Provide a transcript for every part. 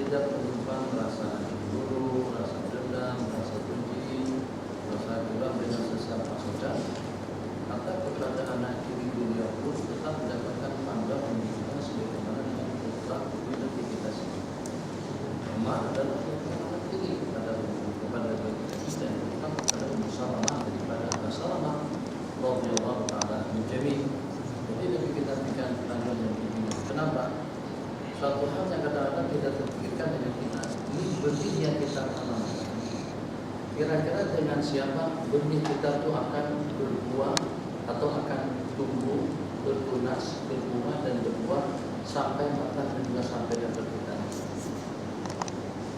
tidak menyimpan rasa cemburu, rasa dendam, rasa benci, rasa geram dengan sesama saudara. Maka kepada anak ini dunia pun tetap mendapatkan pandang pendidikan sebagaimana yang telah dimiliki kita sendiri. Rumah adalah yang tinggi kepada kita tentang kepada Salamah daripada Salamah radhiyallahu taala menjadi. Jadi lebih kita berikan penanganan yang tinggi. Kenapa? Suatu hal yang kadang-kadang kita terpikirkan dengan kita, ini benih yang kita tanam. Kira-kira dengan siapa benih kita itu akan berbuah atau akan tumbuh, bertunas, berbunga dan berbuah sampai matang dan juga sampai dapat kita.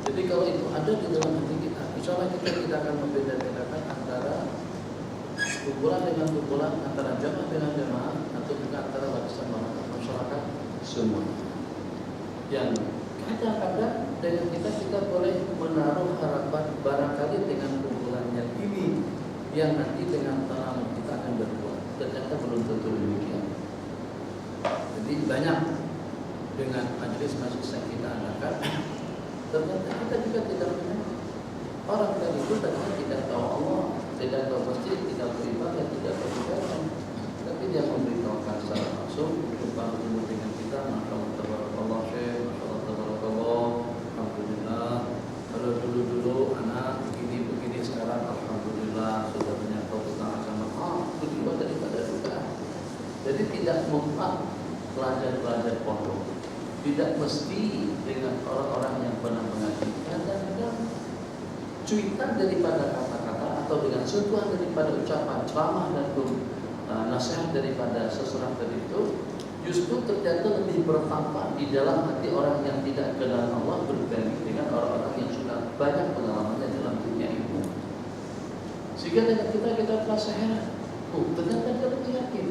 Jadi kalau itu ada di dalam hati kita, insya Allah kita akan membeda-bedakan antara kumpulan dengan kumpulan, antara jamaah dengan jamaah, atau juga antara lapisan masyarakat semua. Yang kadang-kadang dengan kita boleh menaruh harapan barangkali dengan kumpulan yang ini yang nanti dengan tanaman kita akan berbuah. Ternyata belum tentu demikian. Jadi banyak dengan majelis-majelis yang kita adakan, ternyata kita juga tidak menyangka orang tadi itu ternyata tidak tahu Allah, tidak tahu masjid, tidak beribadah, tidak beribadah, tapi dia memberitahukan secara langsung jumpa bertemu dengan kita, maka tabarakallah syekh, masyaallah tabarakallah, alhamdulillah. Kalau dulu anak begini sekarang alhamdulillah sudah banyak tahu tentang agama. Itu juga daripada dugaan. Jadi tidak mempak pelajar-pelajar pondok, tidak mesti dengan orang-orang yang pernah mengaji. Kadang-kadang cuitan daripada kata-kata atau dengan sentuhan daripada ucapan ceramah dan nasihat daripada seseorang tadi itu justru ternyata lebih bertampak di dalam hati orang yang tidak kenal Allah berbanding dengan orang-orang yang sudah banyak pengalamannya dalam dunia ilmu. Sehingga dengan kita terasa heran, ternyata dia lebih yakin,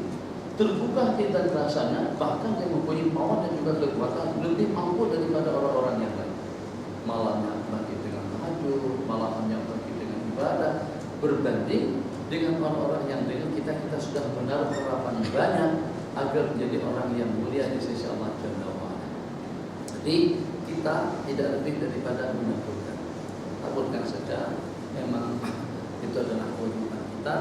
terbuka hati dan rasanya, bahkan dia mempunyai power dan juga kekuatan lebih mampu daripada orang-orang yang lain. Malamnya bagi dengan tahajud, malamnya bagi dengan ibadah, berbanding dengan orang-orang yang dengan kita sudah menaruh harapan banyak agar menjadi orang yang mulia di sisi Allah Jalla wa'ala. Jadi kita tidak lebih daripada menakutkan. Takutkan saja, memang itu adalah kewajiban kita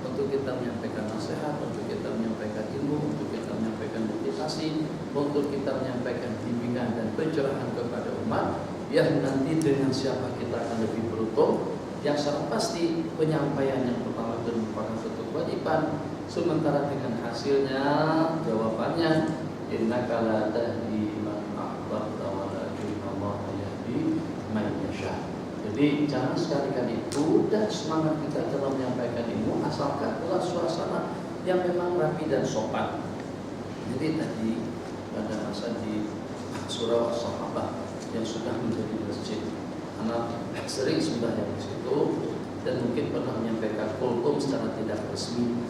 untuk kita menyampaikan nasihat, untuk kita menyampaikan ilmu, untuk kita menyampaikan motivasi, untuk kita menyampaikan bimbingan dan pencerahan kepada umat. Yang nanti dengan siapa kita akan lebih beruntung. Yang sangat pasti penyampaian yang pertama dan merupakan suatu kewajiban. Sementara dengan hasilnya, jawabannya, innaka la tahdi man ahbabta walakin Allah yahdi man yasha. Jadi jangan sekali-kali mudah semangat kita dalam menyampaikan ilmu asalkan dalam suasana yang memang rapi dan sopan. Jadi tadi pada masa di surau Sahabah yang sudah menjadi masjid, anak sering sembahyang di situ dan mungkin pernah menyampaikan kultum secara tidak resmi.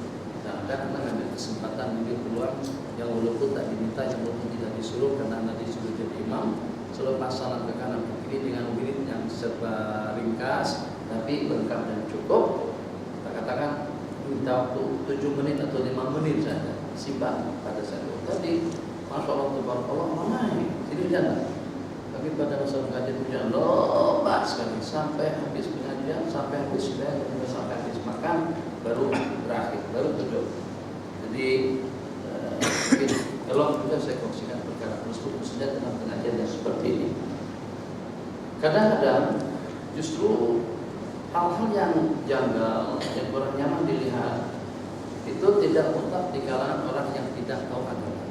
Dan anak ambil kesempatan ini keluar yang walaupun tak diminta, yang walaupun tidak disuruh karena nanti disuruh jadi imam, selepas salam ke kanan ke kiri dengan wirid yang serba ringkas tapi lengkap dan cukup. Kita katakan minta waktu 7 menit atau 5 menit saja. Simbang pada saat itu tadi, masya Allah tabarakallah mana sini jalan. Tapi pada masa pengajian itu jangan lebat sekali sampai habis pengajian, sampai habis sudah sampai habis makan baru berakhir, baru tutup. Jadi kalau juga saya kongsikan perkara tersebut khususnya dalam pengajian yang seperti ini. Kadang-kadang justru hal-hal yang janggal, yang kurang nyaman dilihat itu tidak mutlak di kalangan orang yang tidak tahu agama.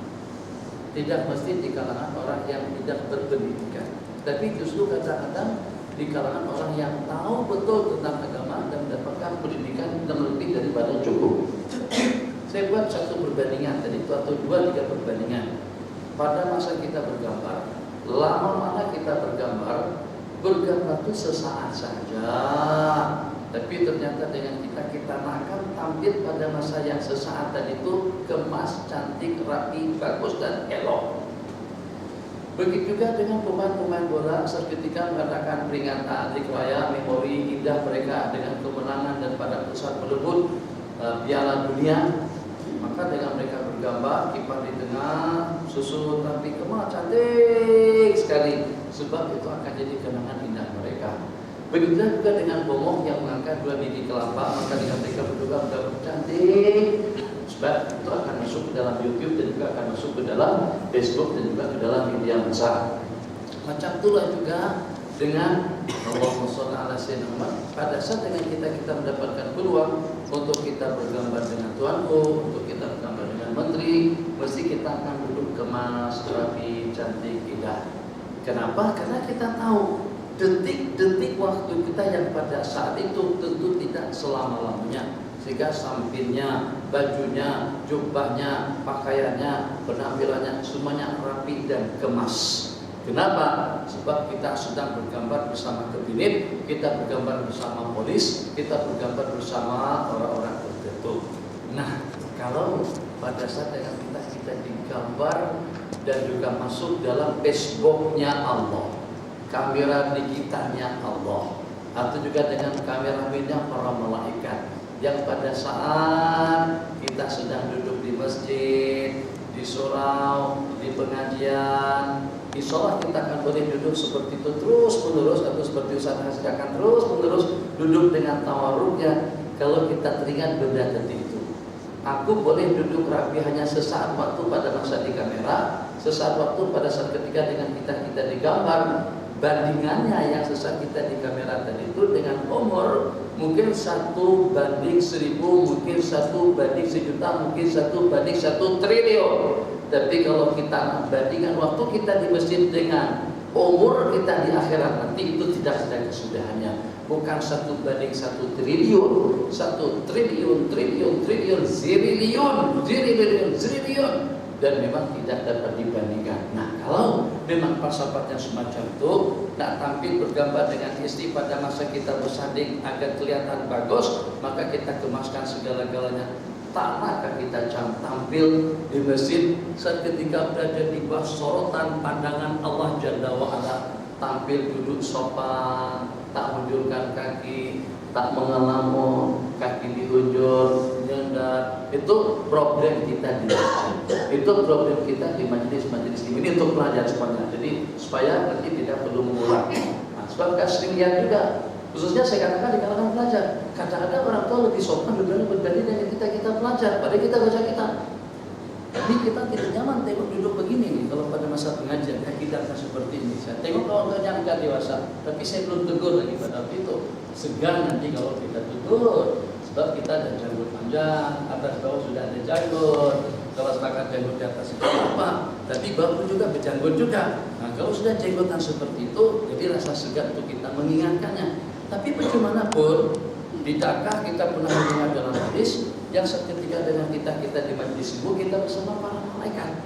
Tidak mesti di kalangan orang yang tidak berpendidikan, tapi justru kadang-kadang di kalangan orang yang tahu betul tentang agama dan mendapatkan pendidikan yang lebih daripada cukup. Saya buat satu perbandingan tadi itu atau 2-3 perbandingan. Pada masa kita bergambar, lama mana kita bergambar itu sesaat saja. Tapi ternyata dengan kita akan tampil pada masa yang sesaat tadi itu kemas, cantik, rapi, bagus dan elok. Begitu juga dengan pemain-pemain bola seketika mengadakan peringatan, dikelayar memori indah mereka dengan kemenangan dan pada pusat merebut Piala Dunia. Maka dengan mereka bergambar, kiper di tengah, susun rapi kemas, cantik sekali. sebab itu akan jadi kenangan indah mereka. Begitu juga dengan bohong yang mengangkat 2 biji kelapa, maka di Amerika berdua udah cantik, sebab itu akan masuk ke dalam YouTube dan juga akan masuk ke dalam Facebook dan juga ke dalam media massa. Macam itulah juga dengan Allahumma sholli ala sayyidina Muhammad. Pada saat dengan kita mendapatkan peluang untuk kita bergambar dengan tuanku, untuk kita bergambar dengan menteri, mesti kita akan duduk kemas, rapi, cantik, indah. Kenapa? Karena kita tahu detik-detik waktu kita yang pada saat itu tentu tidak selama-lamanya, sehingga sampingnya, bajunya, jubahnya, pakaiannya, penampilannya semuanya rapi dan kemas. Kenapa? Sebab kita sedang bergambar bersama kabinet, kita bergambar bersama polis, kita bergambar bersama orang-orang tertentu. Nah, kalau pada saat yang kita digambar dan juga masuk dalam Facebooknya Allah, kamera digitalnya Allah, atau juga dengan kameramennya para malaikat, yang pada saat kita sedang duduk di masjid, di surau, di pengajian, insya Allah kita akan boleh duduk seperti itu terus menerus, atau seperti Ustaz Hasan akan terus menerus duduk dengan tawaruknya. Kalau kita teringat benda detik itu, aku boleh duduk rapi hanya sesaat waktu pada masa di kamera, sesaat waktu pada saat ketika dengan kita digambar. Bandingannya yang sesaat kita di kamera tadi itu dengan umur mungkin 1 banding 1000, mungkin 1 banding 1.000.000, mungkin 1 banding 1 triliun. Tapi kalau kita bandingkan waktu kita di masjid dengan umur kita di akhirat nanti, itu tidak ada kesudahannya. Bukan 1 banding 1 triliun, 1 triliun, zililion, dan memang tidak dapat dibandingkan. Nah, kalau memang filsafat yang semacam itu tak tampil bergambar dengan istri pada masa kita bersanding agar kelihatan bagus, maka kita kemaskan segala-galanya. Takkah kita tampil di masjid saat ketika berada di bawah sorotan pandangan Allah Jalla wa'ala, tampil duduk sopan, tak menjulurkan kaki, tak mengelamun, kaki dihunjur, nyendar. Itu problem kita di masjid. Itu problem kita di majelis-majelis ini untuk pelajar semuanya. Jadi supaya nanti tidak perlu mengulang. Nah, sebab sering lihat juga, khususnya saya katakan di kalangan pelajar, kadang-kadang orang tua lebih sopan berbanding dengan kita pelajar, padahal kita baca kitab. Tapi kita tidak nyaman tengok duduk begini nih. Kalau pada masa pengajian kita seperti ini, saya tengok kawan-kawan yang dewasa, tapi saya belum tegur lagi pada waktu itu. Segan nanti kalau kita tegur, sebab kita ada janggut panjang, atas bawah sudah ada janggut. Kalau sepakat janggut di atas itu apa? Tapi bawah juga berjanggut juga. Nah, kalau sudah janggutan seperti itu, jadi rasa segan untuk kita mengingatkannya. Tapi bagaimanapun, tidakkah kita pernah mendengar dalam hadis yang seketika dengan kita di majlis ibu kita bersama para malaikat.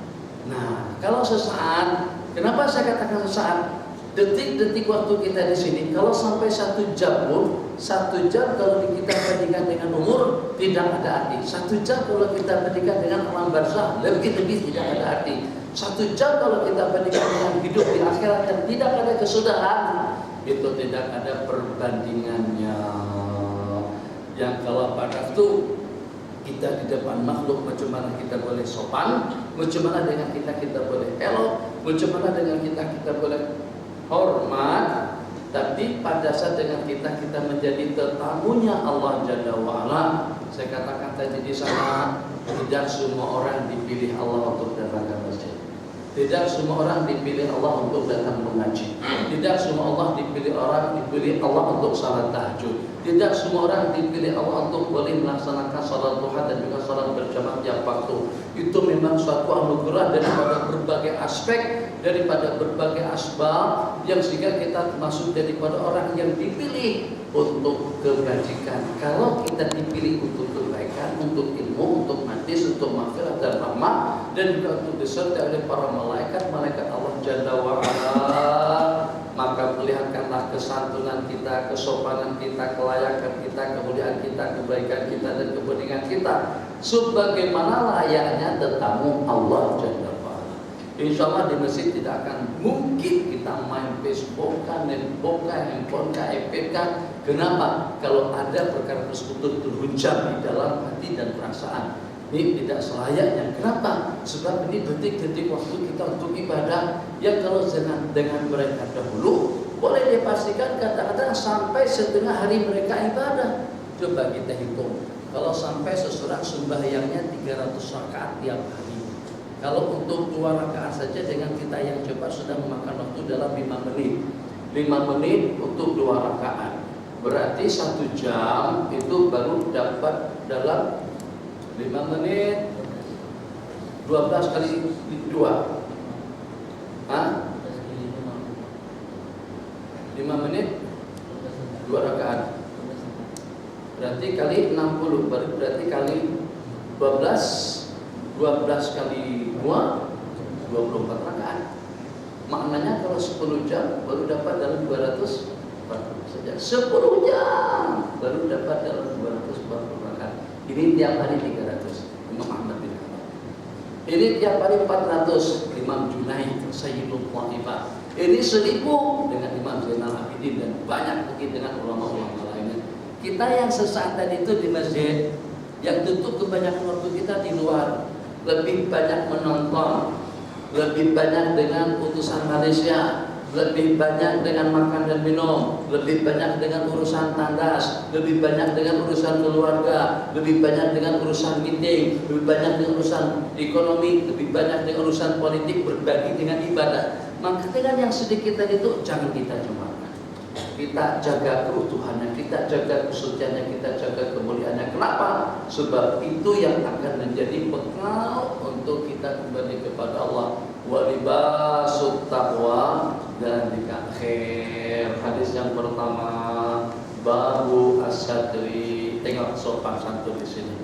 Nah, kalau sesaat, kenapa saya katakan sesaat? Detik-detik waktu kita di sini, kalau sampai 1 jam pun, 1 jam kalau kita bandingkan dengan umur tidak ada arti. 1 jam kalau kita bandingkan dengan alam barzah lebih tidak ada arti. 1 jam kalau kita bandingkan dengan hidup di akhirat yang tidak ada kesudahan, itu tidak ada perbandingannya. Yang kalau pada itu kita di depan makhluk, macam mana kita boleh sopan, macam mana dengan kita boleh elok, macam mana dengan kita boleh hormat. Tapi pada saat dengan kita menjadi tetamunya Allah Jalla wa'ala, saya katakan tadi di sana, tidak semua orang dipilih Allah untuk datang ke masjid. Tidak semua orang dipilih Allah untuk datang mengaji. Tidak semua Allah dipilih Allah untuk salat tahajud. Tidak semua orang dipilih Allah untuk boleh melaksanakan salat duha dan juga salat berjamaah tiap waktu. Itu memang suatu anugerah daripada berbagai aspek, daripada berbagai asbab, yang sehingga kita termasuk daripada orang yang dipilih untuk kebajikan. Kalau kita dipilih untuk kebaikan, untuk ilmu, untuk majlis, untuk maghfirah dan rahmat, dan juga untuk disertai oleh para malaikat Allah Jalla wa'ala, maka perlihatkanlah kesantunan kita, kesopanan kita, kelayakan kita, kemuliaan kita, kebaikan kita, dan kepentingan kita sebagaimana layaknya tetamu Allah Jalla wa'ala. Insya Allah di masjid tidak akan mungkin kita main Facebook, handphone, FPK. Kenapa? Kalau ada perkara tersebut terhunjam di dalam hati dan perasaan. Ini tidak selayaknya. Kenapa? Sebab ini detik-detik waktu kita untuk ibadah. Yang kalau dengan mereka dahulu, boleh dipastikan kadang-kadang sampai setengah hari mereka ibadah. Coba kita hitung. Kalau sampai seseorang sembahyangnya 300 rakaat tiap hari. Kalau untuk 2 rakaat saja dengan kita yang cepat sudah memakan waktu dalam 5 menit. 5 menit untuk 2 rakaat. Berarti 1 jam itu baru dapat dalam 5 menit 12 kali 2. Hah? 5 menit 2 rakaat. Berarti kali 60, berarti kali 12 kali 2 24 rakaat. Maknanya kalau 10 jam baru dapat dalam 240 saja. 10 jam baru dapat dalam 240 rakaat. Ini tiap hari 300 Imam Ahmad bin Hanbal. Ini tiap hari 400 Imam Junaid Sayyidul Qa'ifah. Ini 1000 dengan Imam Zainal Abidin dan banyak lagi dengan ulama-ulama lainnya. Kita yang sesaat tadi itu di masjid, yang tutup kebanyakan waktu kita di luar, lebih banyak menonton, lebih banyak dengan utusan Malaysia, lebih banyak dengan makan dan minum, lebih banyak dengan urusan tandas, lebih banyak dengan urusan keluarga, lebih banyak dengan urusan meeting, lebih banyak dengan urusan ekonomi, lebih banyak dengan urusan politik, berbagi dengan ibadah. Maka dengan yang sedikit tadi itu jangan kita cemarakan. Kita jaga keutuhannya, kita jaga kesuciannya, kita jaga kemuliaannya. Kenapa? Sebab itu yang akan menjadi bekal untuk kita kembali kepada Allah. Wa libasut taqwa dan di akhir hadis yang pertama babu as-satri. Tengok sopan santun di sini.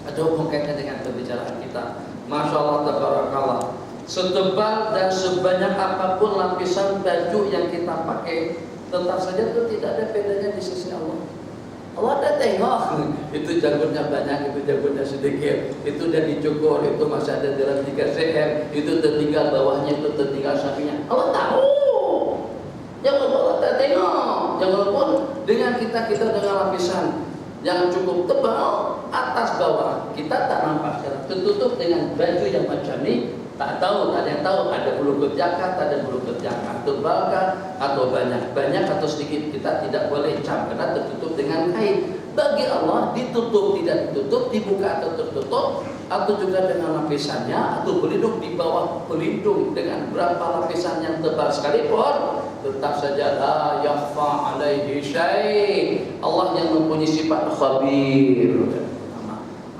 Ada hubungan kaitan dengan pembicaraan kita. Masya Allah tabarakallah. Setebal dan sebanyak apapun lapisan baju yang kita pakai, tetap saja itu tidak ada bedanya di sisi Allah. Allah ada tengok, itu jagunnya banyak, itu jagunnya sedikit, itu udah dicukur, itu masih ada dalam 3 cm, itu tertinggal bawahnya, itu tertinggal sampingnya. Allah tahu. Jangan Allah tak tengok. Jangan pun dengan kita dengan lapisan yang cukup tebal atas bawah, kita tak nampak secara tertutup dengan baju yang macam ini. Tak tahu, tak ada yang tahu ada bulu ketiak, tak ada bulu ketiak, tebalkah atau banyak atau sedikit, kita tidak boleh cap karena tertutup dengan kain. Bagi Allah ditutup tidak ditutup, dibuka atau tertutup, atau juga dengan lapisannya, atau berlindung di bawah pelindung dengan berapa lapisan yang tebal sekalipun, tetap saja la yakhfa alaihi syai'. Allah yang mempunyai sifat khabir.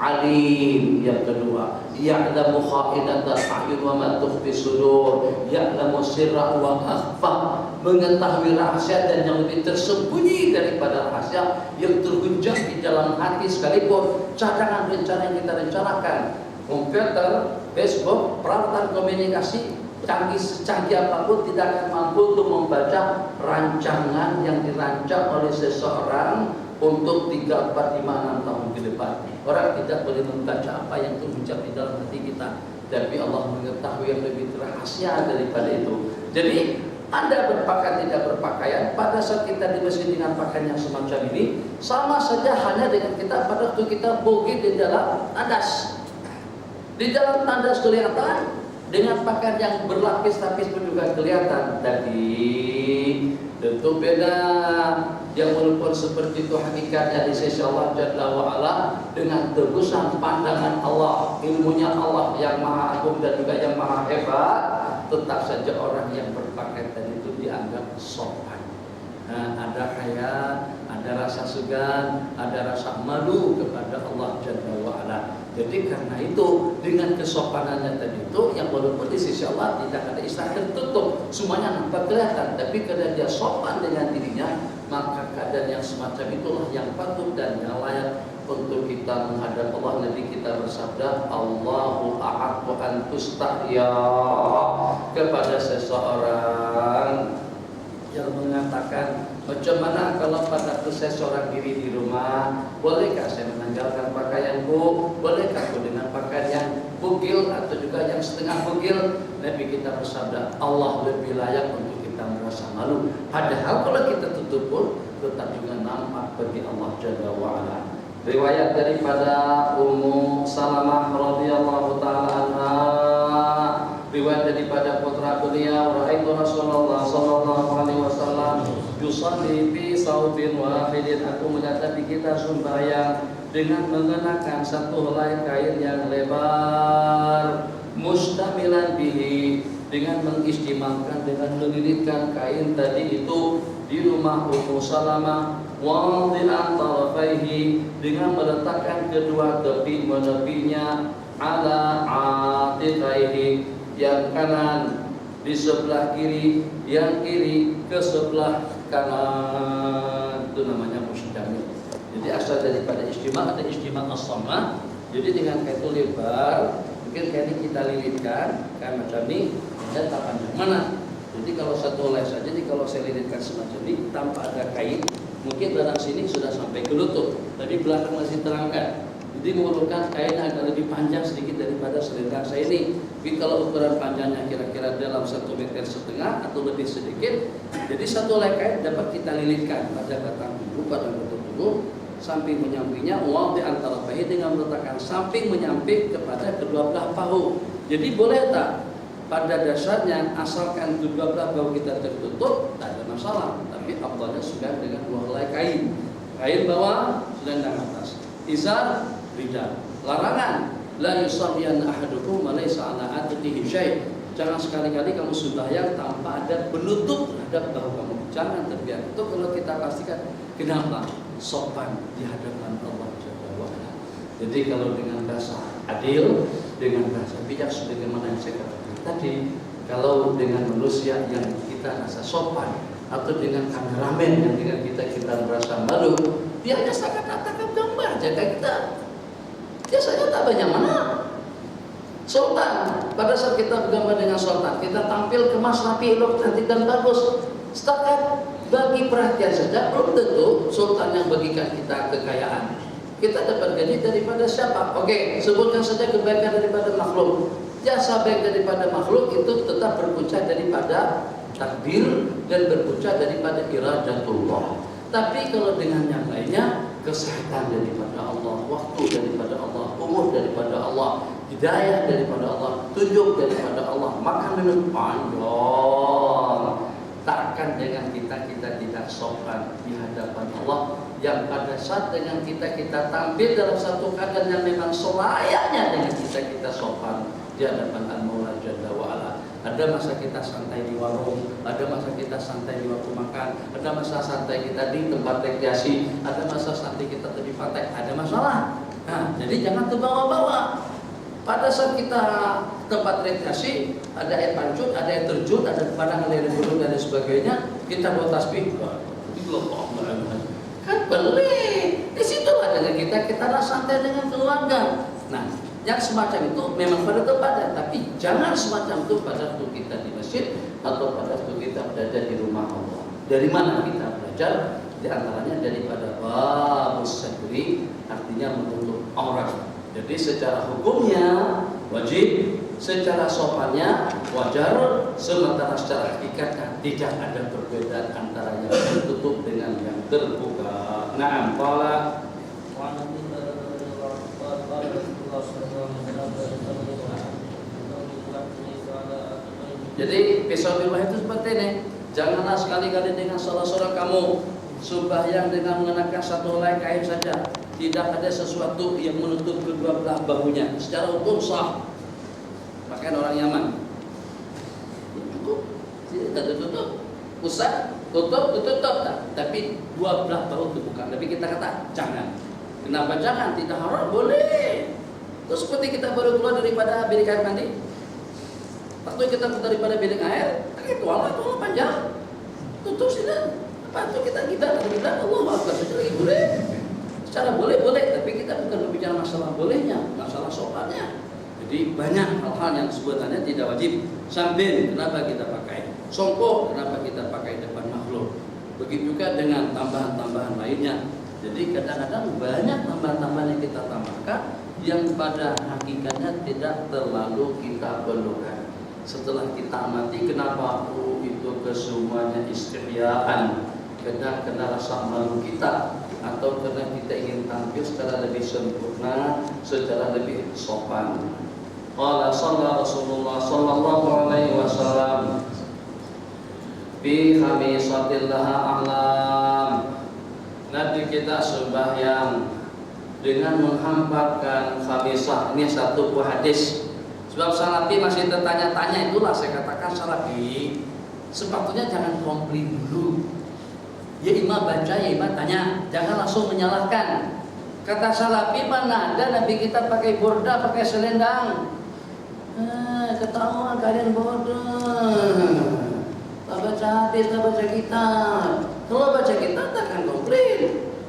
Alim yang kedua, ya'lamu kha'inatal a'yun wa ma tukhfi sudur, ya'lamu sirra wa akhfa, mengetahui rahasia dan yang lebih tersembunyi daripada rahasia yang terhunjam di dalam hati sekalipun. Cadangan rencana yang kita rencanakan, komputer, Facebook, peralatan komunikasi canggih apapun tidak akan mampu untuk membaca rancangan yang dirancang oleh seseorang untuk 3, 4, 5, 6 tahun ke depan. Orang tidak boleh membaca apa yang terhujam di dalam hati kita, tapi Allah mengetahui yang lebih rahasia daripada itu. Jadi Anda berpakaian tidak berpakaian, pada saat kita di masjid dengan pakaian yang semacam ini, sama saja hanya dengan kita pada waktu kita bogey di dalam tandas. Di dalam tandas kelihatan, dengan pakaian yang berlapis-lapis pun juga kelihatan. Tadi tentu beda. Yang walaupun seperti itu hakikatnya di sisi Allah Jalla wa'ala, dengan tegusan pandangan Allah, ilmunya Allah yang maha agung dan juga yang maha hebat, tetap saja orang yang berpakaian tadi itu dianggap sopan. Nah, ada haya, ada rasa segan, ada rasa malu kepada Allah Jalla wa'ala. Jadi karena itu dengan kesopanannya tadi itu, yang walaupun di sisi Allah tidak ada istilah tertutup, semuanya nampak kelihatan, tapi karena dia sopan dengan dirinya, maka keadaan yang semacam itulah yang patut dan yang layak untuk kita menghadap Allah. Nabi kita bersabda, Allahu a'addu an tustahya, kepada seseorang yang mengatakan, macam mana kalau pada saya seorang diri di rumah, bolehkah saya menanggalkan pakaianku, bolehkah aku dengan pakaian yang bugil atau juga yang setengah bugil? Nabi kita bersabda, Allah lebih layak untuk kita merasa malu. Padahal kalau kita tutup pun tetap juga nampak bagi Allah Jalla wa'ala. Riwayat daripada Ummu Salamah radhiyallahu taala anha, riwayat daripada putra beliau, ra'aitu Rasulullah sallallahu alaihi wasallam yusalli fi saubin wahidin, aku melihat Nabi kita sembahyang dengan mengenakan satu helai kain yang lebar, mustamilan bihi, dengan mengistimalkan, dengan melilitkan kain tadi itu di rumah Ummu Salamah, wadi'an tarafaihi, dengan meletakkan kedua tepi menepinya, ala atiqaihi, yang kanan di sebelah kiri, yang kiri ke sebelah kanan. Itu namanya mustamil. Jadi asal daripada istimal, ada istimal as-sama. Jadi dengan kain itu lebar, mungkin kain ini kita lilitkan kayak macam ini, dan tak panjang mana. Jadi kalau satu helai saja, jadi kalau saya lilitkan semacam ini tanpa ada kain, mungkin belakang sini sudah sampai ke lutut, tapi belakang masih terangkat. Jadi memerlukan kain agak lebih panjang sedikit daripada selendang saya ini. Tapi kalau ukuran panjangnya kira-kira dalam 1,5 meter atau lebih sedikit, jadi satu helai kain dapat kita lilitkan pada batang tubuh, pada lutut tubuh, samping menyampingnya, di antara pahi, dengan meletakkan samping menyamping kepada kedua belah bahu. Jadi boleh tak? Pada dasarnya asalkan kedua belah bahu kita tertutup, tak ada masalah. Tapi afdalnya sudah dengan 2 helai kain. Kain bawah, selendang atas. Izar, ridha. Larangan, la yusalliyanna ahadukum wa laysa ala atiqihi syai'. Jangan sekali-kali kamu sembahyang tanpa ada penutup terhadap bahu kamu. Jangan terbiar. Itu kalau kita pastikan. Kenapa? Sopan di hadapan Allah Jalla wa Ala. Jadi kalau dengan bahasa adil, dengan bahasa bijak, sebagaimana yang saya katakan tadi, kalau dengan manusia yang kita rasa sopan, atau dengan kameramen yang dengan kita merasa malu, dia hanya sangat katakan gambar jaga kita. Biasanya tak banyak mana. Sultan, pada saat kita bergambar dengan sultan, kita tampil kemas rapi, elok, cantik dan bagus. Setakat bagi perhatian saja, belum tentu sultan yang bagikan kita kekayaan. Kita dapat gaji daripada siapa? Oke, sebutkan saja kebaikan daripada makhluk. Jasa baik daripada makhluk itu tetap berpunca daripada takdir dan berpunca daripada iradatullah. Tapi kalau dengan yang lainnya, kesehatan daripada Allah, waktu daripada Allah, umur daripada Allah, hidayah daripada Allah, tunjuk daripada Allah, makan minum panjang. Takkan dengan kita tidak sopan di hadapan Allah, yang pada saat dengan kita tampil dalam satu keadaan yang memang selayaknya dengan kita sopan di hadapan Al-Maula Jalla wa Ala. Ada masa kita santai di warung, ada masa kita santai di waktu makan, ada masa santai kita di tempat rekreasi, ada masa santai kita di pantai, ada masalah. Nah, jadi jangan terbawa-bawa. Pada saat kita tempat rekreasi, ada air pancut, ada air terjun, ada padang lereng gunung dan sebagainya, kita bawa tasbih. Kan boleh. Di situlah dengan kita santai dengan keluarga. Nah, yang semacam itu memang pada tempatnya, tapi jangan semacam itu pada waktu kita di masjid atau pada waktu kita berada di rumah Allah. Dari mana kita belajar? Di antaranya daripada babus sadri, artinya menutup aurat. Jadi secara hukumnya wajib, secara sopannya wajar, sementara secara hakikatnya tidak ada perbedaan antara yang tertutup dengan yang terbuka. Naam, qala jadi pisau bilwah itu seperti ini. Janganlah sekali-kali dengan salah seorang kamu sembahyang dengan mengenakan satu helai kain saja, tidak ada sesuatu yang menutup kedua belah bahunya. Secara hukum sah. Pakaian orang Yaman cukup, tidak tertutup, pusat, tutup, tapi dua belah bahu terbuka. Tapi kita kata jangan. Kenapa jangan? Tidak haram, boleh. Terus seperti kita baru keluar daripada bilik air mandi, waktu kita keluar daripada bilik air, itu Allah panjang, tutup sini. Apa itu kita Allah maafkan saja lagi boleh. Secara boleh, tapi kita bukan berbicara masalah bolehnya, masalah sopannya. Jadi banyak hal-hal yang sebenarnya tidak wajib. Sambil kenapa kita pakai songkok, kenapa kita pakai depan makhluk. Begitu juga dengan tambahan-tambahan lainnya. Jadi kadang-kadang banyak tambahan-tambahan yang kita tambahkan yang pada hakikatnya tidak terlalu kita perlukan. Setelah kita amati kenapa itu kesemuanya istihyaan, Kena rasa malu kita, atau karena kita ingin tampil secara lebih sempurna, secara lebih sopan. Qala sallallahu Rasulullah sallallahu alaihi wasallam bi khamisatil laha a'lam. Nabi kita sembahyang dengan menghamparkan khamisah. Ini satu buah hadis. Sebab salafi masih tertanya-tanya, itulah saya katakan salafi sepatutnya jangan komplain dulu. Ya imam baca, ya imam tanya, jangan langsung menyalahkan. Kata salafi, mana ada Nabi kita pakai borda, pakai selendang. Ketahuan kalian bodoh. Tak baca hadis, tak baca kitab. Kalau baca kitab takkan komplain.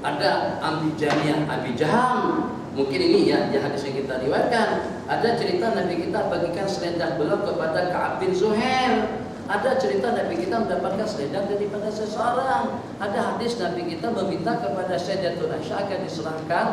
Ada Ambijamiyah, Abi Jaham. Mungkin ini ya hadis yang kita riwayatkan. Ada cerita Nabi kita bagikan selendang beliau kepada Ka'ab bin Zuhair. Ada cerita Nabi kita mendapatkan selendang daripada seseorang. Ada hadis Nabi kita meminta kepada Sayyidatuna Aisyah akan diserahkan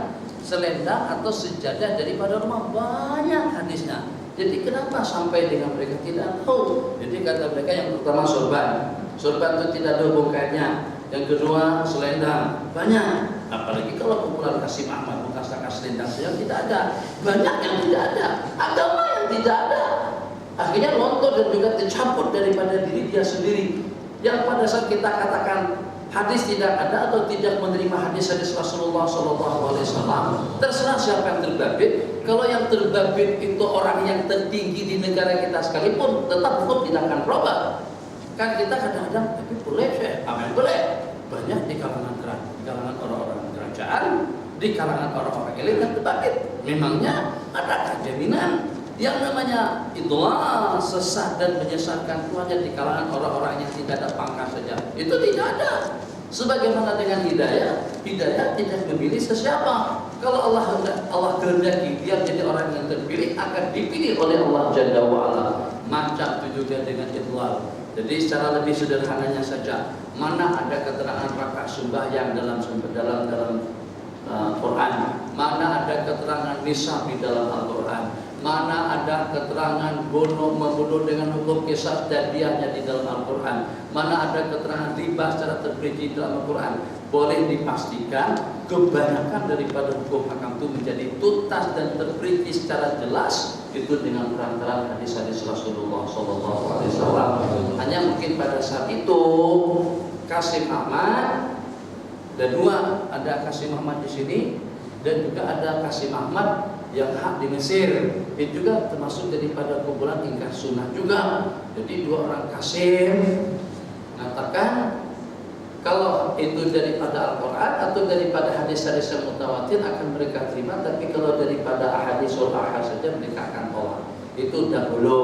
selendang atau sejadah daripada rumah. Banyak hadisnya. Jadi kenapa sampai dengan mereka tidak tahu? Jadi kata mereka yang pertama sorban. Sorban itu tidak ada bongkainya. Yang kedua selendang. Banyak. Apalagi kalau kumpulan Kasim Ahmad bekas selendang saja tidak ada. Banyak yang tidak ada. Agama yang tidak ada. Akhirnya lontor dan juga tercampur daripada diri dia sendiri. Yang pada saat kita katakan hadis tidak ada atau tidak menerima hadis-hadis Rasulullah SAW, terserah siapa yang terbabit. Kalau yang terbabit itu orang yang tertinggi di negara kita sekalipun, tetap hukum tidak akan berubah. Kan kita kadang-kadang, tapi boleh Syekh, amin boleh. Banyak di kalangan orang-orang kerajaan, di kalangan orang-orang elit yang terbabit. Memangnya adakah jaminan yang namanya itulah sesat dan menyesatkan itu hanya di kalangan orang-orang yang tidak ada pangkat saja? Itu tidak ada. Sebagaimana dengan hidayah tidak memilih sesiapa. Kalau Allah kehendaki dia menjadi orang yang terpilih, akan dipilih oleh Allah Jalla wa'ala. Macam itu juga dengan idlal. Jadi secara lebih sederhananya saja, mana ada keterangan rakaat sembahyang dalam Quran, mana ada keterangan nisab di dalam Al-Quran, mana ada keterangan membunuh dengan hukum qisas dan diahnya di dalam Al-Quran, mana ada keterangan riba secara terperinci di dalam Al-Quran. Boleh dipastikan kebanyakan daripada hukum hakam itu menjadi tuntas dan terperinci secara jelas itu dengan perantaraan hadis-hadis Rasulullah SAW. Hanya mungkin pada saat itu Kasim Ahmad dan dua, ada Kasim Ahmad di sini dan juga ada Kasim Ahmad yang hak di Mesir. Itu juga termasuk daripada kumpulan tingkat sunnah juga. Jadi dua orang Kasim mengatakan kalau itu daripada Al-Quran atau daripada hadis-hadis yang mutawatir akan mereka terima, tapi kalau daripada ahadisul ahad saja mereka akan tolak. Itu dahulu,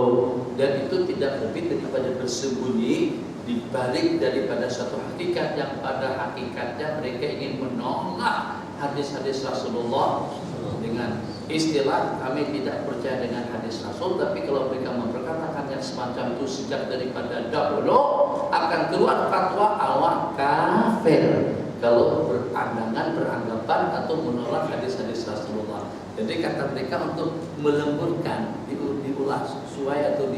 dan itu tidak lebih daripada bersembunyi di balik daripada satu hakikat yang pada hakikatnya mereka ingin menolak hadis-hadis Rasulullah dengan istilah kami tidak percaya dengan hadis Rasul, tapi kalau mereka memperkatakan yang semacam itu sejak daripada dahulu akan keluar fatwa awak kafir kalau beranggapan atau menolak hadis-hadis Rasulullah. Jadi kata mereka untuk melembutkan, diulas sesuai atau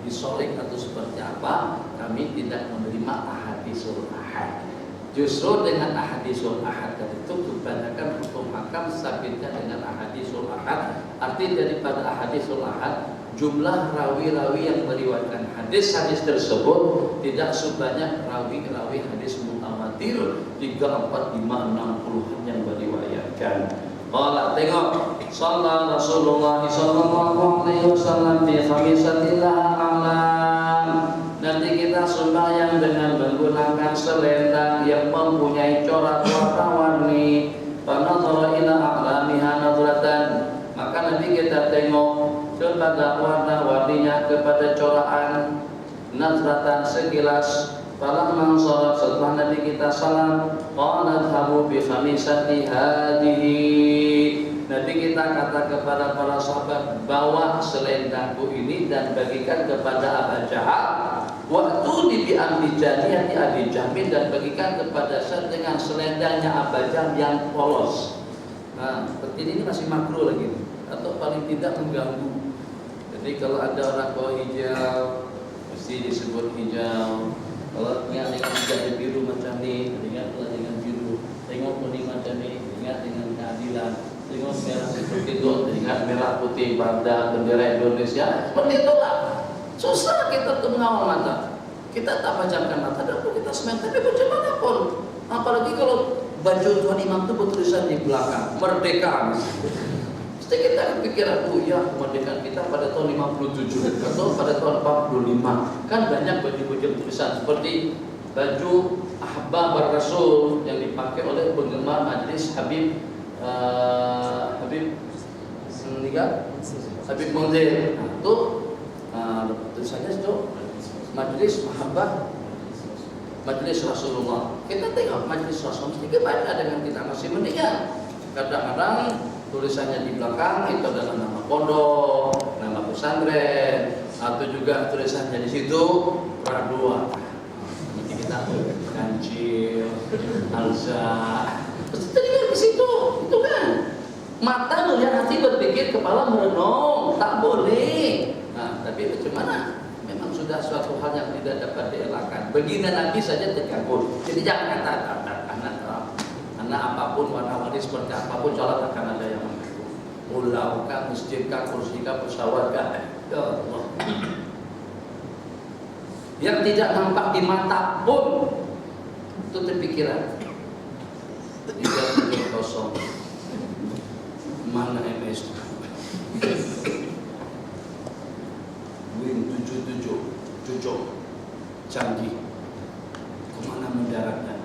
disolek atau seperti apa, kami tidak menerima ahadisul ahad. Justru dengan ahadisul ahad itu kebanyakan hukum hakam sabitnya dengan ahadisul ahad. Arti daripada ahadisul ahad, jumlah rawi-rawi yang meriwayatkan hadis-hadis tersebut tidak sebanyak rawi-rawi hadis mutawatir 3, 4, 5, 60 yang meriwayatkan. Qala tengok, shalla Rasulullah sallallahu alaihi wasallam fi khamisatil a'lam. Nanti kita sembahyang dengan menggunakan selendang yang mempunyai corak warna-warni. Fanadhara ila a'lamiha nadratan. Maka nanti kita tengok kepada warna-warninya, kepada corakan nadratan sekilas. Falamma shalat, setelah nanti kita salam, qala dhabu bi khamisati hadihi. Nanti kita kata kepada para sahabat, bawa selendangku ini dan bagikan kepada Abu Jahal. Waktu di Ambijamiyah di Abi Jahmin, dan bagikan kepada saya dengan selendangnya Abu Jahal yang polos. Nah, seperti ini masih makruh lagi, atau paling tidak mengganggu. Jadi kalau ada orang bawa hijau, mesti disebut hijau. Kalau yang dengan hijau biru macam ini, putih, banda, bendera Indonesia. Seperti itulah. Susah kita untuk mengawal mata. Kita tak pejamkan mata, dan kita semen, tapi bagaimanapun. Apalagi kalau baju Tuhan Imam itu bertulisan di belakang, merdeka. Mesti kita kepikiran, oh ya kemerdekaan kita pada tahun 57 atau pada tahun 45. Kan banyak baju-baju tulisan seperti baju Ahbab Rasul yang dipakai oleh penggemar majelis Habib Munzir. Nah, itu tulisannya itu majelis Mahabbah majelis Rasulullah. Kita tengok majelis Rasulullah mesti kebaca dengan kita masih mendengar. Kadang-kadang tulisannya di belakang itu adalah nama pondok, nama pesantren, atau juga tulisannya di situ Radua. Kita Kancil, Alza. Pasti terdengar di situ, itu kan. Mata melihat, hati berpikir, kepala merenung, tak boleh. Nah, tapi bagaimana? Memang sudah suatu hal yang tidak dapat dielakkan. Begini Nabi saja terganggu. Jadi jangan kata anak apapun warna-warni seperti apapun sholat akan ada yang mengganggu. Pulau kah, masjid kah, kursi kah, pesawat kah, ya Allah. Yang tidak nampak di mata pun itu terpikiran. Tidak kosong. Mana MS? Wing 77 cucuk canggih. Kemana mendaratnya?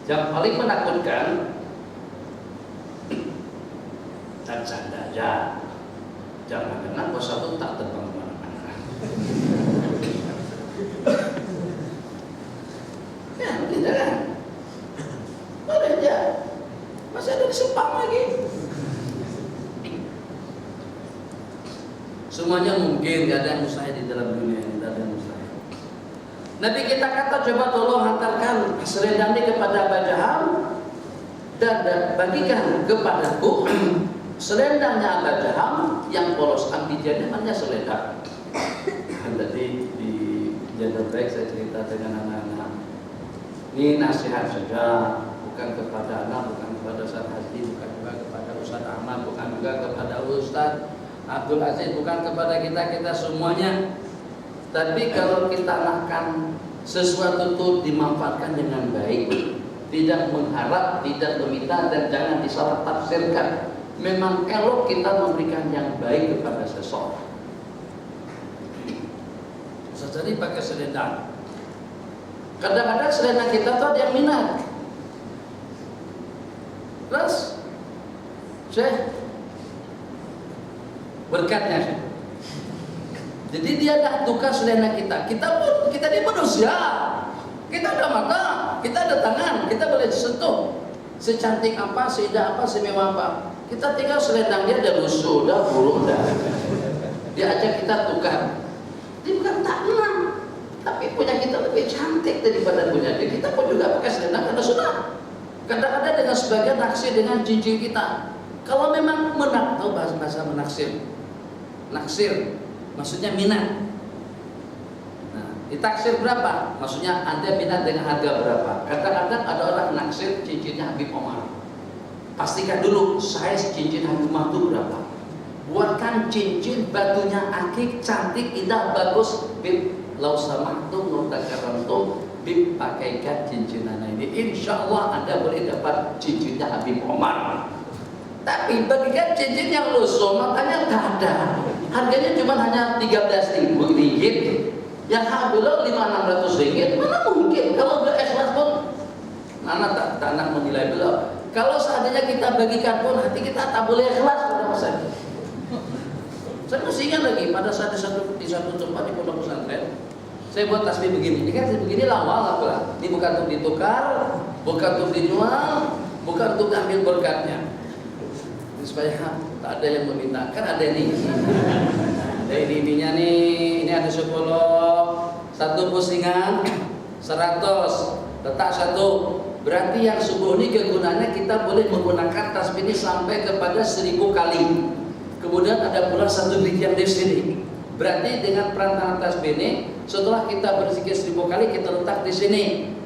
Yang paling menakutkan dan saja jangan-jangan pesawat tak terbang kemana-mana. Ya, tidak kan? Boleh aja. Masih ada di Sepang lagi. Semuanya mungkin, tidak ada yang mustahil di dalam dunia ini, tidak ada yang mustahil. Nabi kita kata, coba tolong hantarkan selendang ini kepada Abu Jahal dan bagikan kepadaku selendangnya Abu Jahal yang polos. Ambijannya namanya selendang. Tadi di Jadwal Baik saya cerita dengan anak-anak. Ini nasihat saja, bukan kepada anak, bukan kepada Ustaz Hasdi, bukan juga kepada Ustaz Ahmad, bukan juga kepada Ustaz Abdul Aziz, bukan kepada kita semuanya. Tapi kalau kita akan sesuatu itu dimanfaatkan dengan baik, tidak mengharap, tidak meminta, dan jangan disalah tafsirkan. Memang elok kita memberikan yang baik kepada seseorang. Bisa jadi pakai selendang. Kadang-kadang selendang kita tuh ada yang minat. Terus, berkatnya. Jadi dia dah tukar selendang kita. Kita ini manusia. Kita ada mata, kita ada tangan, kita boleh disentuh. Secantik apa, seindah apa, semewah apa. Kita tinggal selendang dia dah lusuh, dah buruk dah. Dia ajak kita tukar. Dia bukan tak menang, tapi punya kita lebih cantik daripada punya dia. Kita pun juga pakai selendang karena sudah. Kadang-kadang dengan sebagian naksir dengan cincin kita. Kalau memang tahu bahasa menaksir. Naksir maksudnya minat. Nah, ditaksir berapa? Maksudnya Anda minat dengan harga berapa? Kadang-kadang ada orang naksir cincinnya Habib Omar. Pastikan dulu size cincin Habib Omar itu berapa. Buatkan cincin batunya akik, cantik, indah, bagus. Bib lau samahtum nutakarantum, bib pakaikan cincin anak ini. Insya Allah Anda boleh dapat cincinnya Habib Omar. Tapi bagikan cincin yang lusuh, makanya tak ada. Harganya cuma hanya 13.000 ringgit. Yang hak beliau 500-600 ringgit. Mana mungkin? Kalau beliau ikhlas pun, mana tak nak menilai beliau. Kalau seandainya kita bagikan pun, hati kita tak boleh ikhlas pada masa itu. Saya masih ingat lagi pada saat di satu tempat di pondok pesantren, saya buat tasbih begini. Ini kan begini lawal lah. Ini bukan untuk ditukar, bukan untuk dijual, bukan untuk ambil berkatnya. Supaya tak ada yang meminta. Kan ada ini. Ada ininya nih. Ini ada 10. Satu pusingan 100. Letak 1. Berarti yang subuh ini kegunaannya kita boleh menggunakan tasbih ini sampai kepada 1000 kali. Kemudian ada pula 1 biji yang di sini. Berarti dengan perantaraan tasbih ini, setelah kita berzikir 1000 kali, kita letak di sini.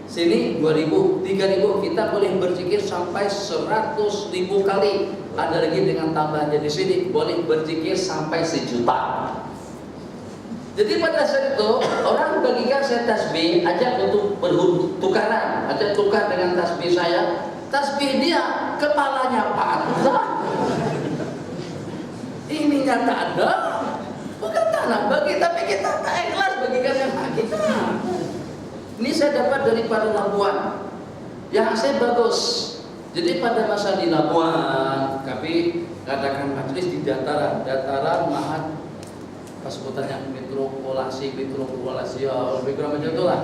Sini 2000, 3000, kita boleh berzikir sampai 100.000 kali. Ada lagi dengan tambahannya di sini boleh berzikir sampai 1.000.000. Jadi pada saat itu orang bagikan saya tasbih, ajak untuk bertukaran, ajak tukar dengan tasbih saya. Tasbih dia kepalanya patah, ininya tak ada, bukan tanah bagi, tapi kita tak ikhlas bagikan yang hak kita. Ini saya dapat daripada Labuan, yang saya bagus. Jadi pada masa di Labuan, kami katakan majelis di dataran Mahat, pas sebutannya metropolasi, ya lebih kurang macam itulah.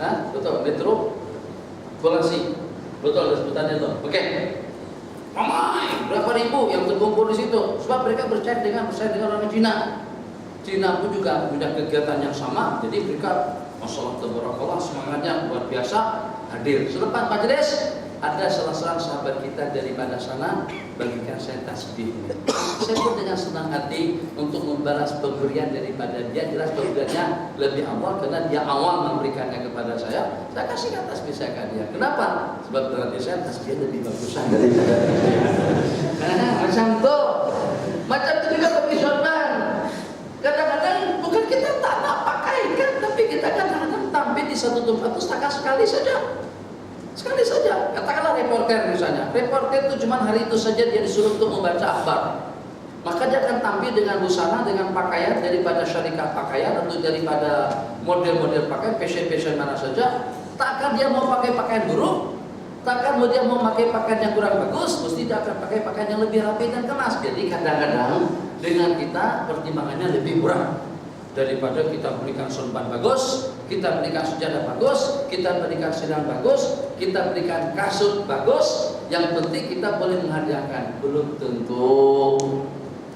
Hah? Betul, metropolasi. Betul sebutannya itu. Oke. Ramai, berapa ribu yang terkumpul di situ. Sebab mereka bersaing dengan orang Cina. Cina pun juga punya kegiatan yang sama. Jadi mereka masalah tabarakallah semangatnya luar biasa hadir. Selepas majelis ada salah seorang sahabat kita daripada sana bagikan saya tasbih. Saya pun dengan senang hati untuk membalas pemberian daripada dia. Jelas pemberiannya lebih awal karena dia awal memberikannya kepada saya. Saya kasihkan tasbih saya ke dia. Kenapa? Sebab berarti saya tasbih lebih bagusan daripada macam itu. Macam itu juga profesional. Kadang-kadang bukan kita tak nak pakai kan, tapi kita kadang-kadang tampil di satu tempat itu setakat sekali saja. Katakanlah reporter misalnya. Reporter itu cuma hari itu saja dia disuruh untuk membaca akhbar. Maka dia akan tampil dengan busana, dengan pakaian daripada syarikat pakaian atau daripada model-model pakaian, fashion mana saja. Takkan dia mau pakai pakaian buruk, takkan dia mau pakai pakaian yang kurang bagus, mesti dia akan pakai pakaian yang lebih rapi dan kemas. Jadi kadang-kadang dengan kita pertimbangannya lebih murah daripada kita berikan sorban bagus, kita berikan sejadah bagus, kita berikan sedang bagus, kita berikan kasut bagus. Yang penting kita boleh menghadiahkan. Belum tentu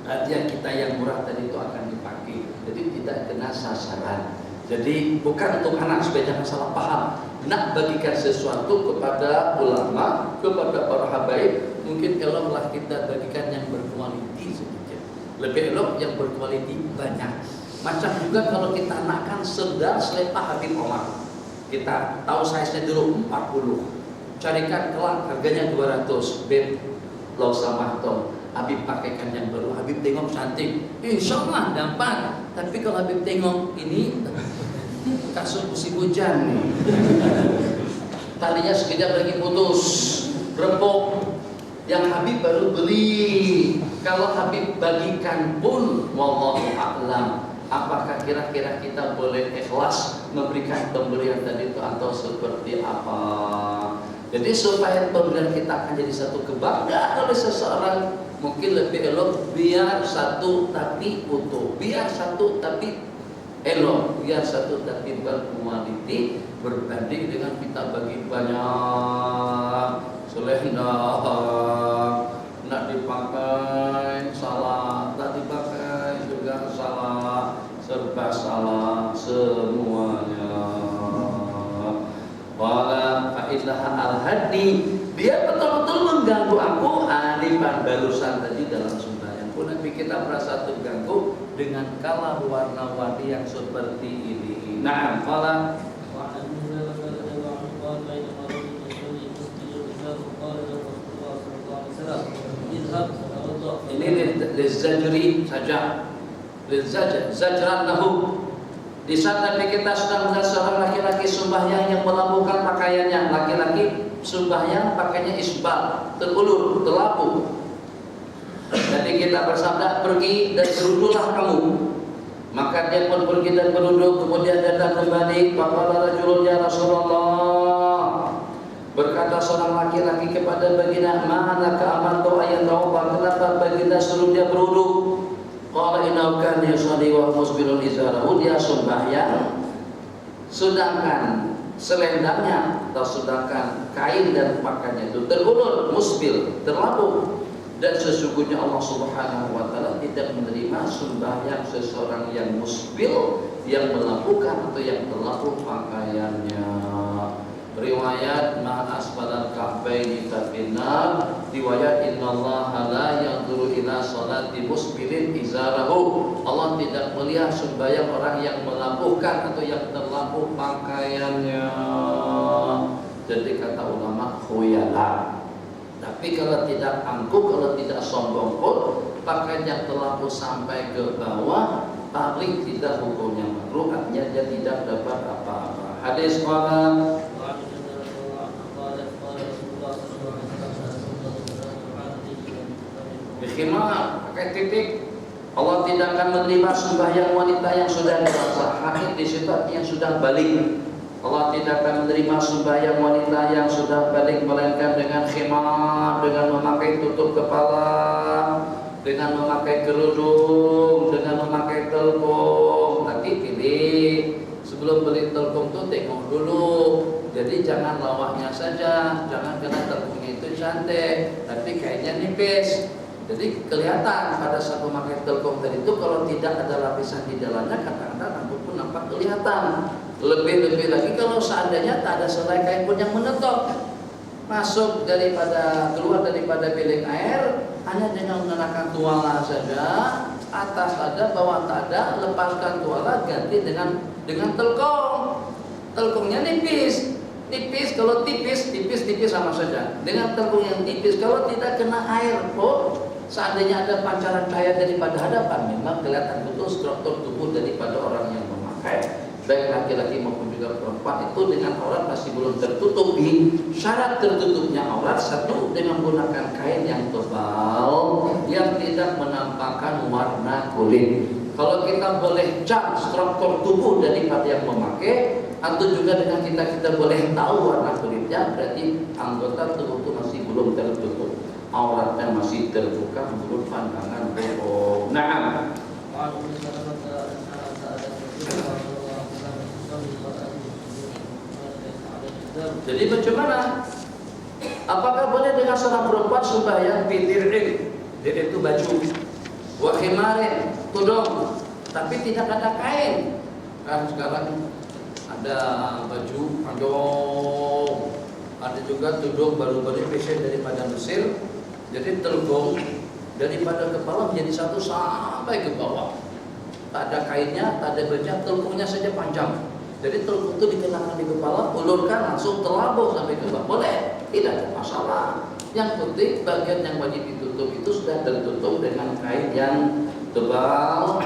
hadiah kita yang murah tadi itu akan dipakai. Jadi tidak kena sasaran. Jadi bukan untuk anak supaya jangan salah paham. Nak bagikan sesuatu kepada ulama, kepada para habaib, mungkin eloklah kita bagikan yang berkualiti sedikit. Lebih elok yang berkualiti banyak. Macam juga kalau kita nakkan sedang selepah Habib Omar. Kita tahu size-nya dulu 40. Carikan kelak harganya 200. Beb, lau sama tong. Habib pakaikan yang baru. Habib tengok cantik. Insya Allah dapat. Tapi kalau Habib tengok ini kasut musim hujan nih. Talinya sekejap lagi putus, rempuk. Yang Habib baru beli. Kalau Habib bagikan pun, wallahu a'lam. Apakah kira-kira kita boleh ikhlas memberikan pemberian tadi itu atau seperti apa? Jadi supaya pemberian kita akan jadi satu kebanggaan oleh seseorang, mungkin lebih elok biar satu tapi utuh, biar satu tapi elok, biar satu tapi berkualiti berbanding dengan kita bagi banyak. Selendang nak dipakai salah, tak dipakai juga salah, serba salah semuanya. Wala fa'ilaha al-hadi, dia betul-betul mengganggu aku. Alifan barusan tadi dalam sembahyang pun Nabi kita merasa terganggu dengan kalah warna-warni yang seperti ini. Nah, qala ini lizajri saja, zajran lahu. Di saat Nabi kita sedang melihat seorang laki-laki sembahyang yang melambungkan pakaiannya, laki-laki sembahyang pakainya isbal, terulur, terlapu. Jadi kita bersabda, pergi dan berwudulah kamu. Maka dia pun pergi dan berwudu, kemudian datang kembali. Faqala rajulun ya Rasulullah, berkata seorang laki-laki kepada baginda, mana keamantu ayat taubat, kenapa baginda suruh dia berwudu? Qala innahu kana yusalli wa musbilun izarahu, dia sembahyang sedangkan selendangnya atau sedangkan kain dan pakaiannya itu terulur, musbil, terlapu. Dan sesungguhnya Allah Subhanahu wa taala tidak menerima sembahyang seseorang yang musbil, yang melakukan atau yang terlapu pakaiannya. Riwayat ma asfalal ka'baini fafinnar, riwayat innallaha la yanzuru ila salati musbilin izarahu. Allah tidak melihat sembahyang orang yang melakukan atau yang terlampau pakaiannya. khuyala. Tapi kalau tidak angkuh, kalau tidak sombong pun, pakainya terlalu sampai ke bawah, paling tidak hukumnya makruh, artinya dia tidak dapat apa-apa. Hadis qala bikhimar, pakai titik. Allah tidak akan menerima sembahyang wanita yang sudah dewasa. Haid di situ yang sudah balik. Allah tidak akan menerima sembahyang wanita yang sudah balik, melainkan dengan khimar, dengan memakai tutup kepala, dengan memakai kerudung, dengan memakai telpung. Tapi pilih, sebelum beli telpung tuh tengok dulu. Jadi jangan lawaknya saja, jangan kena telpungnya itu cantik, tapi kayaknya nipis. Jadi kelihatan pada saat memakai telpung tadi itu, kalau tidak ada lapisan di dalamnya, kadang-kadang rambut pun nampak kelihatan. Lebih-lebih lagi kalau seandainya tak ada selai kain pun yang menutup, masuk keluar daripada bilik air hanya dengan mengenakan tuala saja, atas ada, bawah tak ada, lepaskan tuala, ganti dengan telkong. Telkongnya nipis. Kalau tipis sama saja. Dengan telkung yang tipis, kalau tidak kena air pun, seandainya ada pancaran cahaya daripada hadapan, memang kelihatan betul struktur tubuh daripada orang yang memakai, baik laki-laki maupun juga perempuan, itu dengan aurat masih belum tertutupi. Syarat tertutupnya aurat, satu, dengan menggunakan kain yang tebal yang tidak menampakkan warna kulit. Kalau kita boleh cat struktur tubuh daripada yang memakai, atau juga dengan kita boleh tahu warna kulitnya, berarti anggota tubuh itu masih belum tertutup, auratnya masih terbuka menurut pandangan umum. Nah, jadi bagaimana? Apakah boleh dengan seorang perempuan sembahyang bidir'in? Dir itu baju. Wa khimarin, tudung, tapi tidak ada kain. Kan sekarang ada baju andong, ada juga tudung baru-baru fashion daripada Mesir. Jadi telgong daripada kepala menjadi satu sampai ke bawah. Tak ada kainnya, tak ada bajunya, telgongnya saja panjang. Jadi telgong itu dikenakan di kepala, ulurkan langsung terlabuh sampai ke bawah. Boleh, tidak ada masalah. Yang penting bagian yang wajib ditutup itu sudah tertutup dengan kain yang tebal.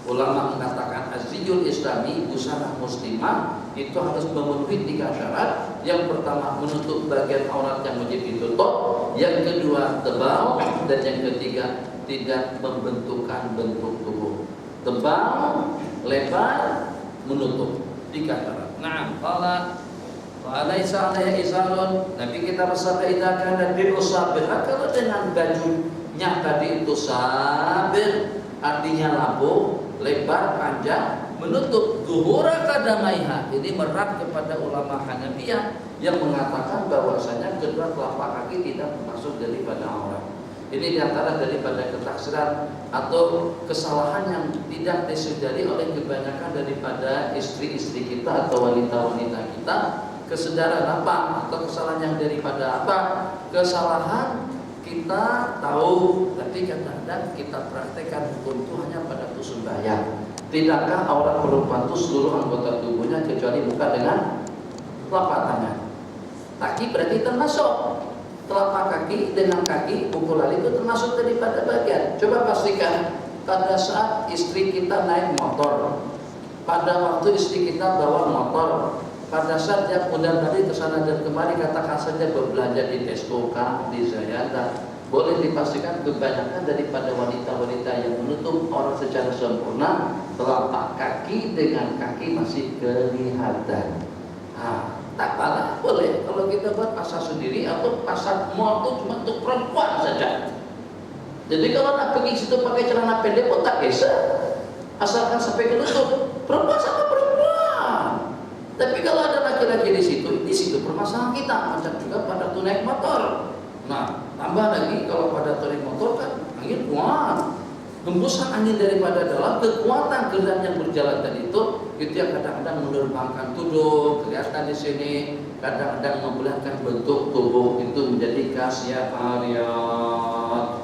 Ulama mengatakan az-ziyul islami, busana muslimah itu harus memenuhi 3 syarat. Yang pertama, menutup bagian aurat yang wajib ditutup. Yang kedua, tebal. Dan yang ketiga, tidak membentukkan bentuk tubuh. Tebal, lebar, menutup. 3 syarat. Nah, Alaisa alaiha izarun. Nabi kita bersabda, idza kana dir'u sabir, kalau dengan bajunya tadi itu sabir, artinya labuh, lebar, panjang, menutup zuhura qadamaiha. Ini merat kepada ulama Hanafiyah yang mengatakan bahwasanya kedua telapak kaki tidak masuk daripada aurat. Ini diantara daripada ketaksiran atau kesalahan yang tidak disadari oleh kebanyakan daripada istri-istri kita atau wanita-wanita kita. Kesadaran apa? Atau kesalahan yang daripada apa? Kesalahan kita tahu, tapi kadang-kadang kita praktekkan hukum itu hanya pada waktu sembahyang. Tidakkah aurat perempuan itu seluruh anggota tubuhnya kecuali muka dengan telapak tangan? Kaki berarti termasuk. Telapak kaki dengan kaki, buku lali itu termasuk daripada bagian. Coba pastikan pada saat istri kita naik motor, pada waktu istri kita bawa motor, pada saat dia putar-balik ke sana dan kemari, katakan saja berbelanja di Tesco, di Zayada, boleh dipastikan kebanyakan daripada wanita-wanita yang menutup aurat secara sempurna, telapak kaki dengan kaki masih kelihatan. Tak apa, boleh kalau kita buat pasar sendiri atau pasar mall itu cuma untuk perempuan saja. Jadi kalau nak pergi situ pakai celana pendek pun tak bisa, asalkan sampai kenutup. Perempuan sama perempuan. Tapi kalau ada laki-laki di situ permasalahan kita. Macam juga pada naik motor. Nah, tambah lagi kalau pada naik motor kan angin kuat. Hembusan angin daripada dalam, kekuatan kendaraan yang berjalan tadi itu yang kadang-kadang menerbangkan tudung, kelihatan di sini, kadang-kadang memperlihatkan bentuk tubuh itu menjadi kasiyah ariyat.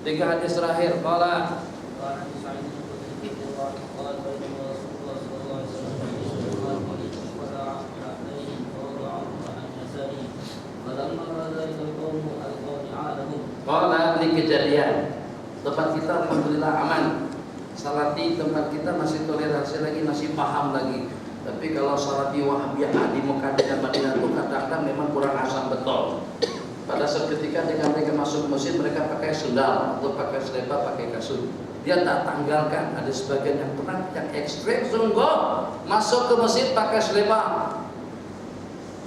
3 hadis terakhir, qala Qala ini kejadian. Tempat kita alhamdulillah aman. Salati tempat kita masih toleransi lagi, masih paham lagi. Tapi kalau Salafi Wahabiyah di Mekah dan Madinah itu kadang-kadang memang kurang asam betul. Pada saat ketika dengan mereka masuk ke masjid, mereka pakai sendal atau pakai selebak, pakai kasut. Dia tak tanggalkan. Ada sebagian yang pernah yang ekstrem sungguh masuk ke masjid pakai selebak.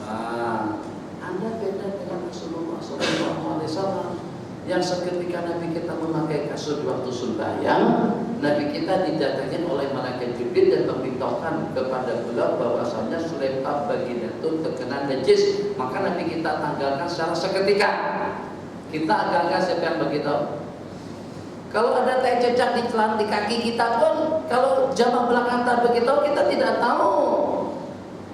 Nah, Anda beda dengan Rasulullah SAW yang seketika Nabi kita memakai kasut waktu sembahyang, Nabi kita didatangin oleh malaikat Jibril dan memberitahukan kepada beliau bahwasanya selebak baginda itu terkena najis, maka Nabi kita tanggalkan secara seketika. Kita agak-agak siapa yang beritahu? Kalau ada tai cecak di celana di kaki kita pun, kalau jamaah belakang tak beritahu, kita tidak tahu.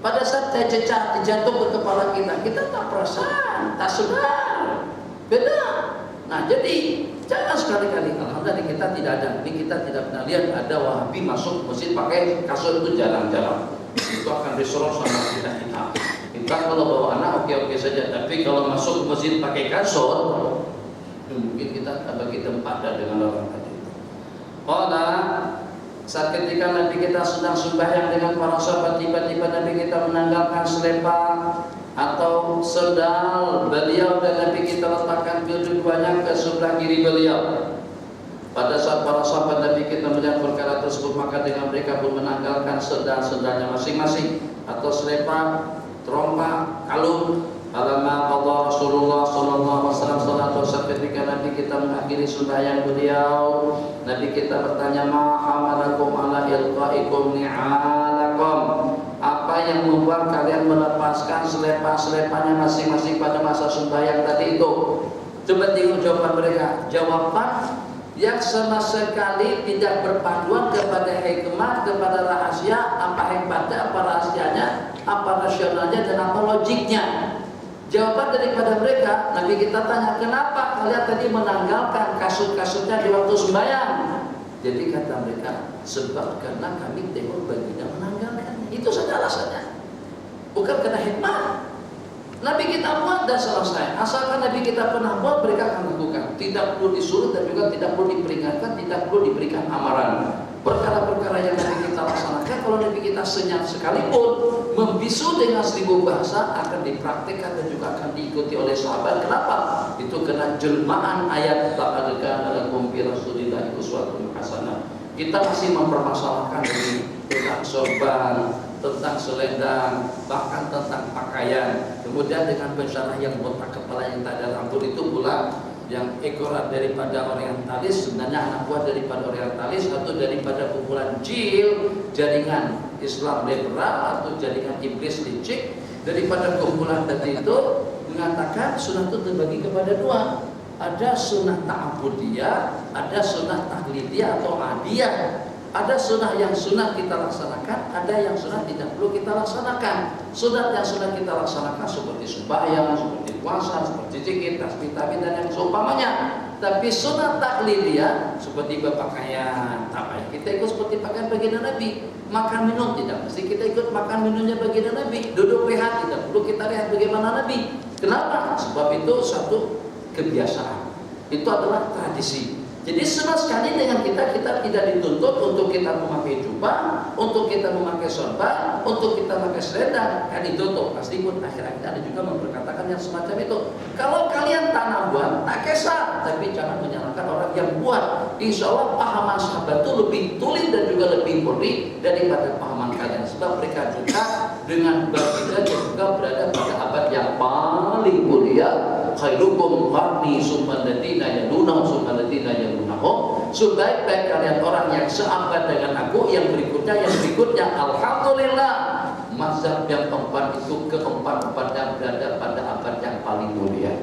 Pada saat tai cecak jatuh ke kepala kita, kita tak perasaan, tak sadar. Beda. Nah, jadi jangan sekali-kali, alhamdulillah kita tidak ada. Ini kita tidak pernah lihat ada Wahabi masuk masjid pakai kasut, itu jarang-jarang. Itu akan disorot sama kita. Kita kalau bawa anak oke-oke saja, tapi kalau masuk masjid pakai kasut, mungkin kita bagi tempat dengan orang tadi. Qala saat ketika Nabi kita sedang sembahyang dengan para sahabat, tiba-tiba Nabi kita menanggalkan selebak atau sendal beliau dan Nabi kita letakkan kedua-duanya ke sebelah kiri beliau. Pada saat para sahabat Nabi kita melihat perkara tersebut, maka dengan mereka pun menanggalkan sendal-sendalnya masing-masing atau selebak, trompa, kalung. Alamma qadha Rasulullah sallallahu alaihi wasallam salat ketika Nabi kita mengakhiri sembahyang beliau, Nabi kita bertanya, ma hamalakum ala ilqaikum ni'alakum, apa yang membuat kalian melepaskan selebak-selebaknya masing-masing pada masa sembahyang tadi itu? Coba tengok jawaban mereka. Jawaban yang sama sekali tidak berpaduan kepada hikmah, kepada rahasia, apa hebatnya, apa rahasianya, apa rasionalnya, dan apa logiknya. Jawaban daripada mereka, Nabi kita tanya, kenapa kalian tadi menanggalkan kasut-kasutnya di waktu sembahyang? Jadi kata mereka, sebab karena kami tengok baginda menanggalkannya. Itu saja alasannya, bukan karena hikmah. Nabi kita buat dan selesai. Asalkan Nabi kita pernah buat, mereka akan lakukan. Tidak perlu disuruh dan juga tidak perlu diperingatkan, tidak perlu diberikan amaran. Perkara-perkara yang Nabi kita laksanakan, kalau Nabi kita senyap sekalipun, membisu dengan 1000 bahasa, akan dipraktikkan dan juga akan diikuti oleh sahabat. Kenapa? Itu karena jelmaan ayat laqad kana lakum fi Rasulillahi uswatun hasanah. Kita masih mempermasalahkan tentang sorban, tentang selendang, bahkan tentang pakaian. Kemudian dengan pensyarah yang botak kepala yang tak ada rambut itu pula, yang ekoran daripada orientalis, sebenarnya anak buah daripada orientalis, atau daripada kumpulan jil, jaringan Islam liberal atau jaringan iblis licik. Daripada kumpulan tadi itu mengatakan sunnah itu terbagi kepada dua. Ada sunnah ta'abudiyah, ada sunnah taklidiyah atau adiyah. Ada sunnah yang sunnah kita laksanakan, ada yang sunnah tidak perlu kita laksanakan. Sunnah yang sunnah kita laksanakan seperti sembahyang, seperti puasa, seperti zikir, tasbih, tahmid dan yang seumpamanya. Tapi sunnah taklidiyah seperti berpakaian, apa ya? Kita ikut seperti pakaian baginda Nabi. Makan minum tidak mesti kita ikut makan minumnya baginda Nabi. Duduk rehat tidak perlu kita rehat bagaimana Nabi. Kenapa? Sebab itu satu kebiasaan. Itu adalah tradisi. Jadi sama sekali dengan kita tidak dituntut untuk kita memakai jubah, untuk kita memakai sorban, untuk kita memakai selendang. Kan dituntut. Pasti pun akhir-akhir ada juga memperkatakan yang semacam itu. Kalau kalian tanah buat, tak kisah, tapi jangan menyalahkan orang yang buat. Insya Allah pahaman sahabat itu lebih tulis dan juga lebih murni daripada pahaman kalian. Sebab mereka juga dengan baginda juga berada pada abad yang paling mulia. Khairukum qarni summa alladziina yalunahum summa alladziina yalunahum. Sebaik-baik kalian orang yang seabad dengan aku, yang berikutnya, alhamdulillah. Mazhab yang keempat itu keempat-empatnya berada pada abad yang paling mulia.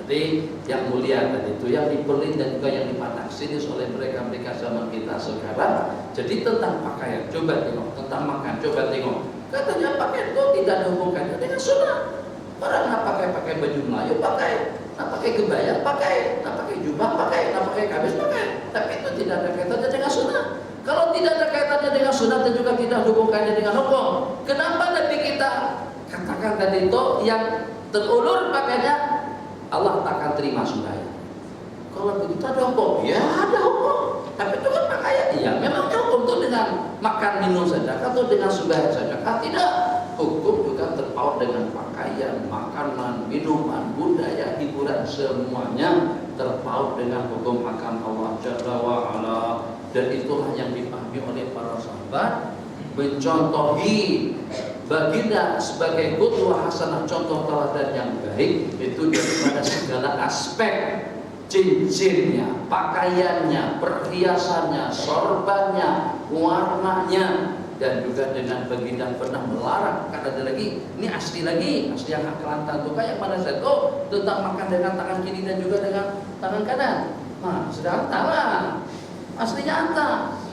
Jadi yang mulia tadi itu yang diperlin dan juga yang dipanaksinis oleh mereka zaman kita sekarang. Jadi tentang pakaian, coba tengok. Tentang makan, coba tengok. Katanya pakaian itu tidak ada hubungannya dengan sunnah. Orang nak pakai baju Melayu, pakai, nak pakai kebaya, pakai, nak pakai jubah, pakai, nak pakai kamis, pakai. Tapi itu tidak ada kaitannya dengan sunnah. Kalau tidak ada kaitannya dengan sunnah dan juga tidak hubungannya dengan hukum, kenapa Nabi kita katakan tadi itu yang terulur pakainya, Allah tak akan terima sembahyang. Kalau begitu ada hukum? Ya ada hukum. Tapi itu kan pakaian. Iya, memang hukum itu dengan makan minum saja atau dengan sembahyang saja. Tidak. Hukum juga terpaut dengan pakaian, makanan, minuman, budaya, hiburan, semuanya terpaut dengan hukum hakam Allah Jalla wa Ala. Dan itulah yang dipahami oleh para sahabat, mencontohi baginda sebagai qudwah hasanah, contoh teladan yang baik itu daripada segala aspek, cincinnya, pakaiannya, perhiasannya, sorbannya, warnanya, dan juga dengan baginda pernah melarang. Karena ada lagi, ini asli yang Kelantan tuh kayak mana saya tahu tentang makan dengan tangan kiri dan juga dengan tangan kanan. Nah, sedang tangan aslinya anta.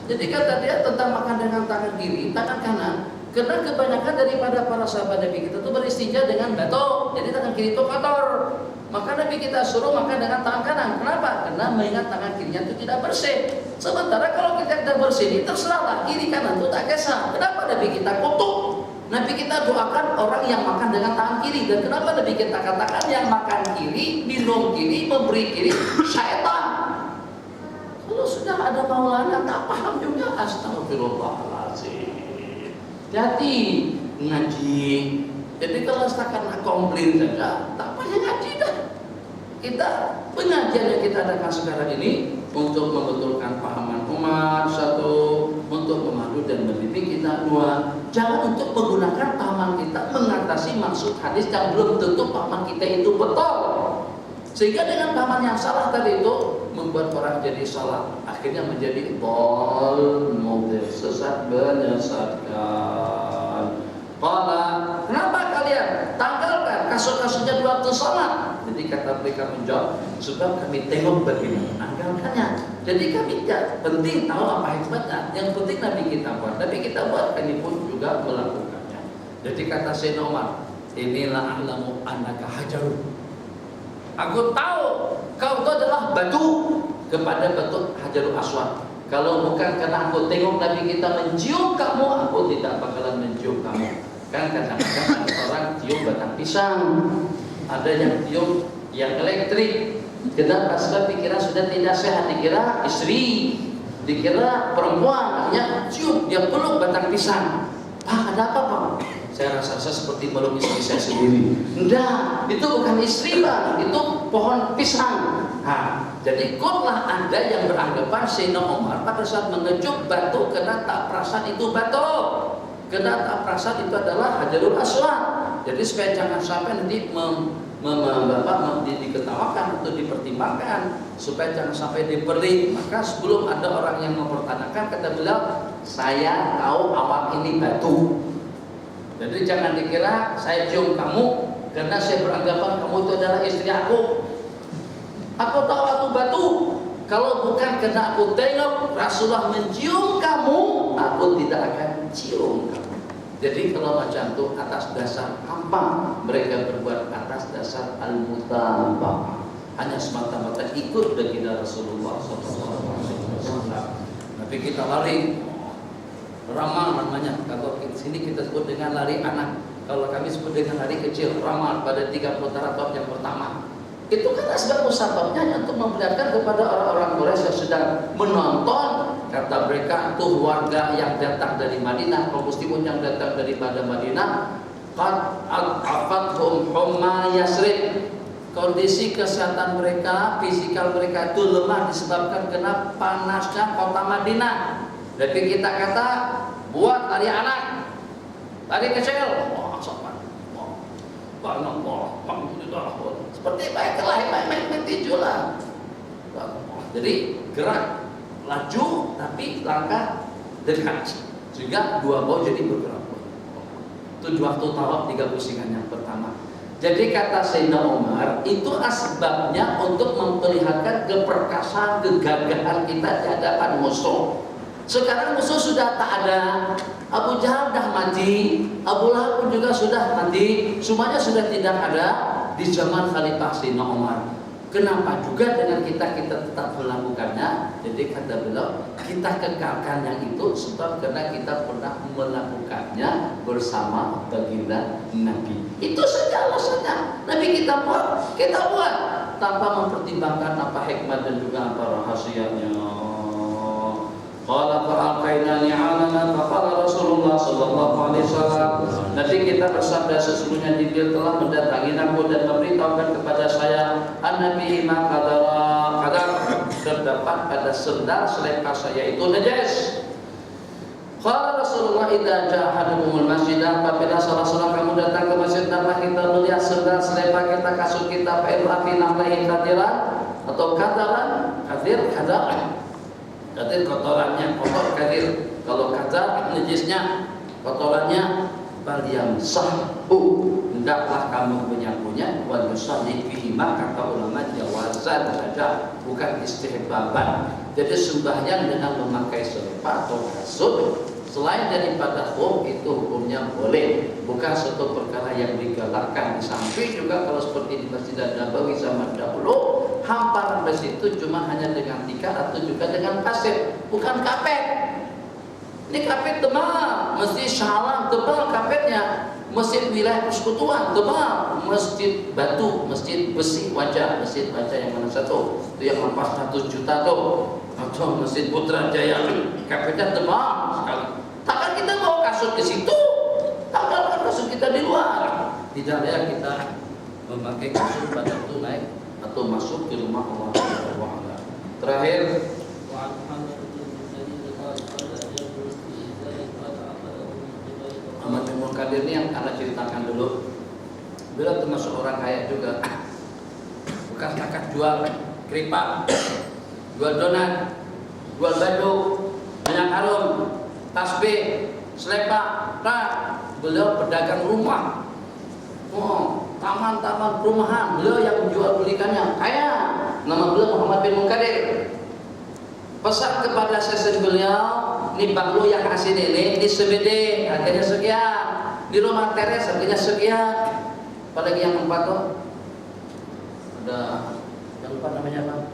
Jadi kata dia tentang makan dengan tangan kiri, tangan kanan. Karena kebanyakan daripada para sahabat Nabi kita itu beristinja dengan batu, jadi tangan kiri itu kotor. Maka Nabi kita suruh makan dengan tangan kanan. Kenapa? Karena mengingat tangan kirinya itu tidak bersih. Sementara kalau kita tidak bersih, ini terserahlah kiri kanan itu tak kisah. Kenapa Nabi kita kutuk? Nabi kita doakan orang yang makan dengan tangan kiri. Dan kenapa Nabi kita katakan yang makan kiri, minum kiri, memberi kiri, syaitan? Kalau sudah ada maulana tak paham juga, astagfirullahaladzim. Jadi ngaji. Jadi kalau setakat komplain saja, tak payah ngaji dah. Kita pengajian yang kita adakan sekarang ini untuk membetulkan pahaman umat satu, untuk memadu dan mendidik kita dua. Jangan untuk menggunakan pahaman kita mengatasi maksud hadis yang belum tentu pahaman kita itu betul. Sehingga dengan pahaman yang salah tadi itu membuat orang jadi salah, akhirnya menjadi dhal mudhil, sesat menyesatkan. Qala, kenapa kalian tanggalkan kasut-kasutnya di waktu salat? Jadi kata mereka menjawab, sebab kami tengok bagaimana menanggalkannya. Jadi kami tidak penting tahu apa hikmahnya. Yang penting Nabi kita buat, Nabi kita buat, kami pun juga melakukannya. Jadi kata Sayyidina Umar, inilah a'lamu annaka hajarun. Aku tahu kau itu adalah batu, kepada batu Hajarul Aswad. Kalau bukan karena aku tengok Nabi kita mencium kamu, aku tidak bakalan mencium kamu. Kan kadang-kadang ada orang cium batang pisang, ada yang cium yang elektrik. Kenapa? Sebab pikiran sudah tidak sehat, dikira istri, dikira perempuan, hanya cium, dia peluk batang pisang. Pak, ada apa Pak? Saya rasa seperti meluk istri saya sendiri. Enggak, itu bukan istri Bang, itu pohon pisang. Nah, jadi kotlah ada yang beranggapan Sayyidina Umar pada saat mengejuk batu kena tak perasan itu batu, kena tak perasan itu adalah Hajarul Aswad. Jadi supaya jangan sampai nanti diketawakan atau dipertimbangkan, supaya jangan sampai diberi. Maka sebelum ada orang yang mempertanyakan, kata beliau, saya tahu awak ini batu. Jadi jangan dikira saya cium kamu karena saya beranggapan kamu itu adalah istri aku. Aku tahu aku batu. Kalau bukan karena aku tengok Rasulullah mencium kamu, aku tidak akan cium kamu. Jadi kalau macam itu atas dasar apa mereka berbuat? Atas dasar al-mutaba'ah, hanya semata-mata ikut baginda Rasulullah SAW. Tapi kita lari ramal namanya. Kalau di sini kita sebut dengan lari anak, kalau kami sebut dengan lari kecil, ramal pada 3 tahun yang pertama. Itu kan asbab musababnya untuk memperlihatkan kepada orang-orang Quraisy yang sedang menonton. Kata mereka, tuh warga yang datang dari Madinah, kaum muslimin yang datang daripada Madinah, qad afathum humma Yasrib. Kondisi kesehatan mereka, fisikal mereka itu lemah disebabkan kena panasnya kota Madinah. Jadi kita kata buat lari anak, lari kecil, wah sopan, seperti main tinju lah. Jadi gerak, laju, tapi langkah dekat, sehingga dua bau jadi bergerak. Itu waktu tawaf 3 pusingan yang pertama. Jadi kata Sayyidina Umar, itu asbabnya untuk memperlihatkan keperkasaan, kegagahan kita di hadapan musuh. Sekarang musuh sudah tak ada, Abu Jahal dah mati, Abu Lahab pun juga sudah mati, semuanya sudah tidak ada di zaman Khalifah Sayyidina Umar. Kenapa juga dengan kita tetap melakukannya? Jadi kata beliau, kita kekalkan yang itu sebab karena kita pernah melakukannya bersama baginda Nabi. Itu saja alasannya. Nabi kita buat tanpa mempertimbangkan apa hikmah dan juga apa rahasianya. Qala fa'alqaina ni'alana faqala Rasulullah sallallahu alaihi wasallam, Nabi kita bersabda, sesungguhnya Jibril telah mendatangi aku dan memberitahukan kepada saya, an-nabi ma qadar terdapat pada sendal selepas saya itu najis. Qala Rasulullah idza ja'a ahadukumul masjid, apabila salah seorang kamu datang ke masjid dan kita melihat sendal selepas kita, kasut kita, fa ilafina alaihi qadiran atau kadaran, kadir kotorannya, kotor kadir. Kalau kadar najisnya, kotorannya, baliam sahu, hendaklah kamu menyapunya. Wal yusalli fihi, kata ulama jawazan saja, bukan istihbaban. Jadi sembahyang dengan memakai selepa atau kasut selain daripada itu hukumnya boleh, bukan suatu perkara yang digalakkan. Di samping juga kalau seperti di Masjid Nabawi zaman dahulu, hamparan masjid itu cuma hanya dengan tikar atau juga dengan pasir, bukan kapet. Ini kapet tebal, masjid Syalam tebal kapetnya, masjid wilayah persekutuan tebal, masjid batu, masjid besi wajah, masjid wajah yang mana satu? Itu yang 400 juta tuh, atau masjid Putrajaya, kapetnya tebal sekali. Takkan kita bawa kasut ke situ, takkan kasut kita di luar. Tidak ada kita memakai kasut pada itu naik atau masuk ke rumah Allah Taala. Terakhir, Muhammad bin Munkadir ini yang anak ceritakan dulu. Beliau termasuk orang kaya juga. Bukan akad jual keripik, jual donat, jual baju, minyak harum, tasbih, selepak. Beliau pedagang rumah. Taman-taman perumahan, beliau yang menjual belikannya, kaya. Nama beliau Muhammad bin Munkadir. Pesan kepada sesir beliau, ini banglo yang asli ini CBD harganya sekian, di rumah teres harganya sekian. Apalagi yang 4 tuh ada yang lupa namanya apa?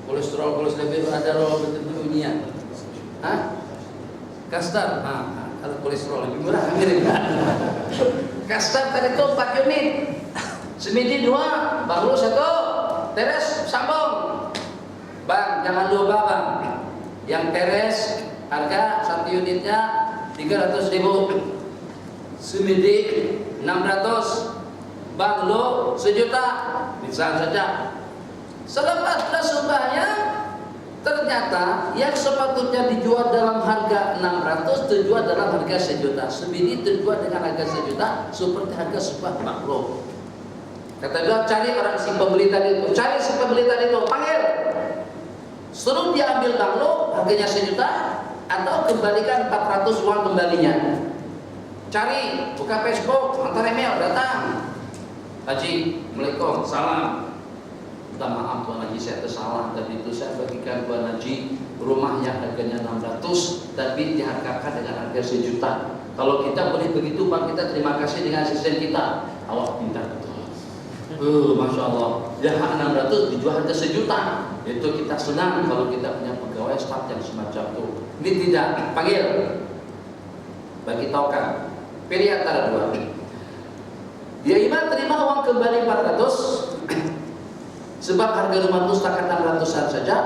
Kolesterol ada roh dunia. Kastar, kalau kolesterol lebih murah Amerika. Kastar tadi itu 4 unit, semedi 2, banglo 1, teres sambung. Bang, jangan lupa bang, yang teres harga 1 unitnya 300.000, semedi 600, banglo 1 juta, bisa saja. Selepas sembahyang, ternyata yang sepatutnya dijual dalam harga 600 terjual dalam harga 1 juta. Semedi terjual dengan harga 1 juta seperti harga sebuah banglo. Kata dia, cari orang si pembeli tadi itu, panggil. Suruh dia ambil banglo harganya 1 juta atau kembalikan 400 uang kembalinya. Cari, buka Facebook, hantar email, datang. Haji, Assalamualaikum, salam. Minta maaf Tuan Haji, saya tersalah. Tadi itu saya bagikan Tuan Haji rumah yang harganya 600 tapi dihargakan dengan harga 1 juta. Kalau kita boleh begitu Pak, kita terima kasih dengan asisten kita. Awak pintar betul. Masya Allah, ya 600 dijual harga 1 juta. Itu kita senang kalau kita punya pegawai staf yang semacam itu. Ini tidak, panggil, bagi taukan, pilih antara 2. Dia iman terima uang kembali 400, sebab harga rumah itu setakat 600-an saja.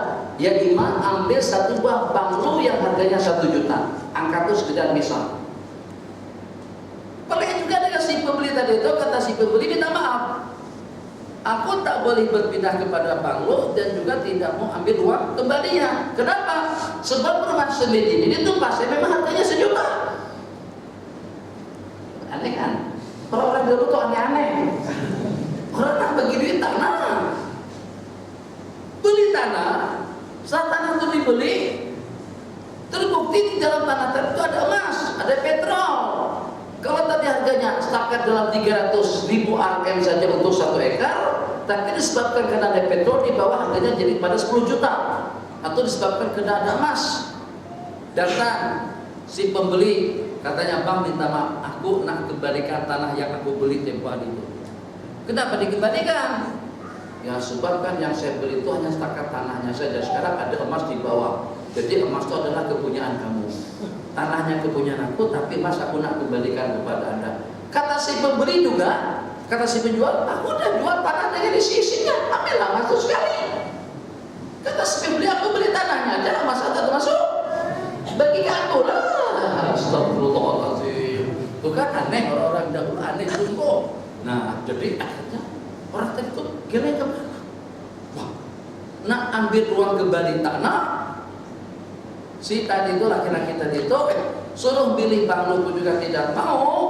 Dia iman ambil 1 buah banglo yang harganya 1 juta. Angka itu sekedar misal. Paling juga dengan si pembeli tadi itu, kata si pembeli, minta maaf, aku tak boleh berpindah kepada banglo dan juga tidak mau ambil uang kembalinya. Kenapa? Sebab rumah semedi ini tuh pasnya memang harganya 1 juta. Aneh kan? Orang-orang dulu tuh aneh-aneh. Orang tak bagi duit tanah, beli tanah, saat tanah itu dibeli, terbukti di dalam tanah itu ada emas, ada petrol. Kalau tadi harganya setakat dalam 300.000 Rm saja untuk 1 ekar, tapi disebabkan karena ada petrol di bawah harganya jadi pada 10 juta, atau disebabkan karena ada emas. Datang si pembeli, katanya, bang minta maaf, aku nak kembalikan tanah yang aku beli tempoh hari itu. Kenapa dikembalikan? Ya sebab kan yang saya beli itu hanya setakat tanahnya saja. Sekarang ada emas di bawah. Jadi emas itu adalah kepunyaan kamu. Tanahnya kepunyaan aku, tapi emas aku nak kembalikan kepada Anda. Kata si pembeli juga, Kata si penjual, aku udah jual tanah dengan isi-isinya, ambillah masuk sekali. Kata si pembeli, aku beli tanahnya aja, masa tak masuk? Bagi aku lah. Astagfirullahaladzim. Itu kan aneh, orang-orang dahulu aneh sungguh. Nah, jadi akhirnya orang tadi itu geleng kepala. Wah, nak ambil ruang kembali tanah. Si tadi itu laki-laki tadi itu suruh pilih Bang Lupu juga tidak mau.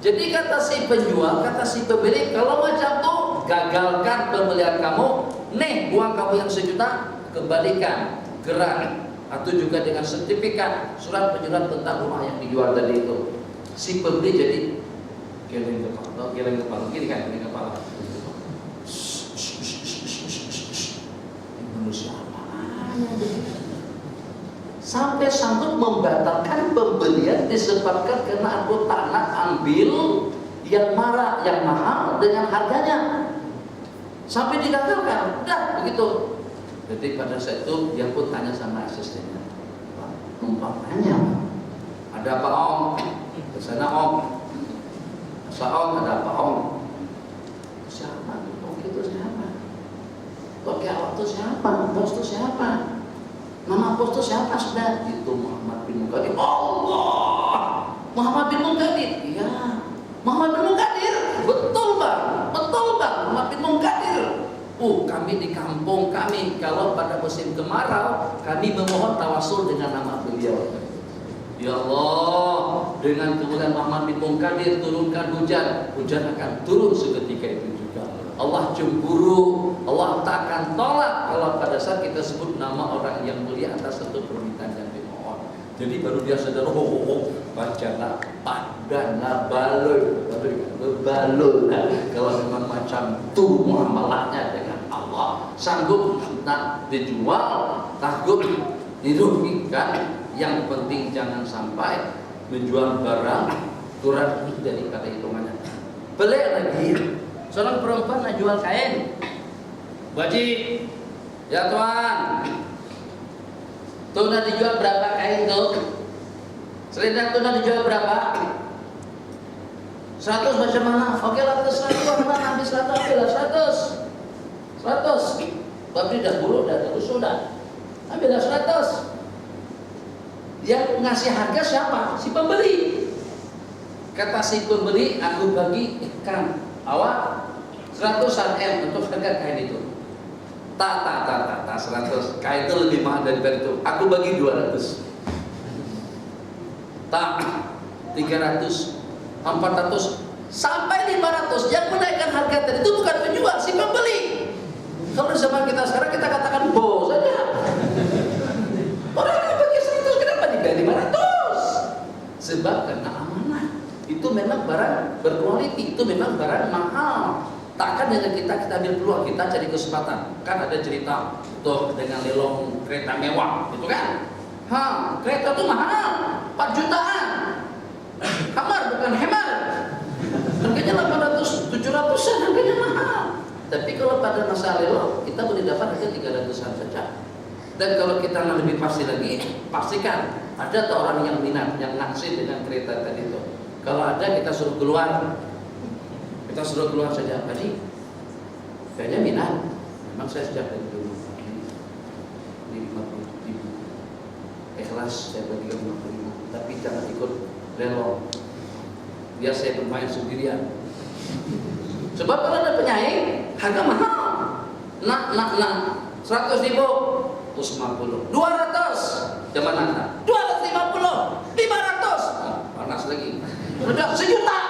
Jadi kata si penjual, kata si pembeli, kalau macam tuh gagalkan pembelian kamu, nih uang kamu yang 1 juta kembalikan gerak atau juga dengan sertifikat surat penyerahan tentang rumah yang dijual tadi itu. Si pembeli jadi geleng kepala, gini kan, geleng kepala. Manusia apaan? Sampai sanggup membatalkan pembelian disebabkan karena aku tanah ambil yang mahal dengan harganya, sampai digagalkan. Udah begitu. Jadi pada saat itu dia pun tanya sama asistennya, Pak, umpamanya ada apa Om? Ke sana Om. Masa Om ada apa Om? Siapa? Om itu siapa? Kok awak itu siapa? Bos itu siapa? Nama bos itu siapa sudah? Itu Muhammad bin Munkadir. Allah, Muhammad bin Munkadir. Iya, Muhammad bin Munkadir. Betul bang, Muhammad bin Munkadir. Kami di kampung kami kalau pada musim kemarau kami memohon tawasul dengan nama beliau. Ya Allah, dengan kemuliaan Muhammad bin Munkadir turunkan hujan, hujan akan turun seketika itu juga. Allah cemburu, Allah tak akan tolak kalau pada saat kita sebut nama orang yang mulia atas satu permintaan yang dimohon. Jadi baru dia sadar, bacalah padana baloi, kalau memang macam itu muamalahnya dengan Allah, sanggup nak dijual, takut dirugikan. Yang penting jangan sampai menjual barang kurang daripada hitungannya. Beli lagi, seorang perempuan nak jual kain, Baji, ya tuan, tuh nak dijual berapa kain tuh? Selendang tuh nak dijual berapa? 100 macam mana? Oke lah, 100 mana? Ambil 100, ambil 100. Tapi dah buruk dah terus sudah. Ambil 100. Yang ngasih harga siapa? Si pembeli. Kata si pembeli, aku bagikan awak 100 M untuk harga kain itu. Tak 100. Kain itu lebih mahal daripada itu. Aku bagi 200. Tak 300, 400, sampai 500. Yang menaikkan harga tadi itu bukan penjual, si pembeli. Kalau di zaman kita sekarang kita katakan bos saja. Orang yang bagi 100 kenapa dibayar 500? Sebab karena amanah. Itu memang barang berkualiti, itu memang barang mahal. Takkan dengan kita ambil peluang, kita cari kesempatan. Kan ada cerita tuh dengan lelong kereta mewah, itu kan? Kereta itu mahal, 4 jutaan. Hamar bukan hemar. Harganya 800, 700-an, harganya mahal. Tapi kalau pada masa lelong, kita boleh dapat harga 300-an saja. Dan kalau kita lebih pasti lagi, pastikan ada tuh orang yang minat, yang naksir dengan kereta tadi itu. Kalau ada, kita suruh keluar. Kita suruh keluar saja. Tadi kayaknya minat. Memang saya sejak dari dulu ini 50.000. Ikhlas saya bagi 50.000. Tapi jangan ikut lelong. Biar saya bermain sendirian. Sebab kalau ada penyaing, harga mahal. Nak 100.000, 150, 200, zaman anda 250, 500, panas lagi. Udah 1 juta.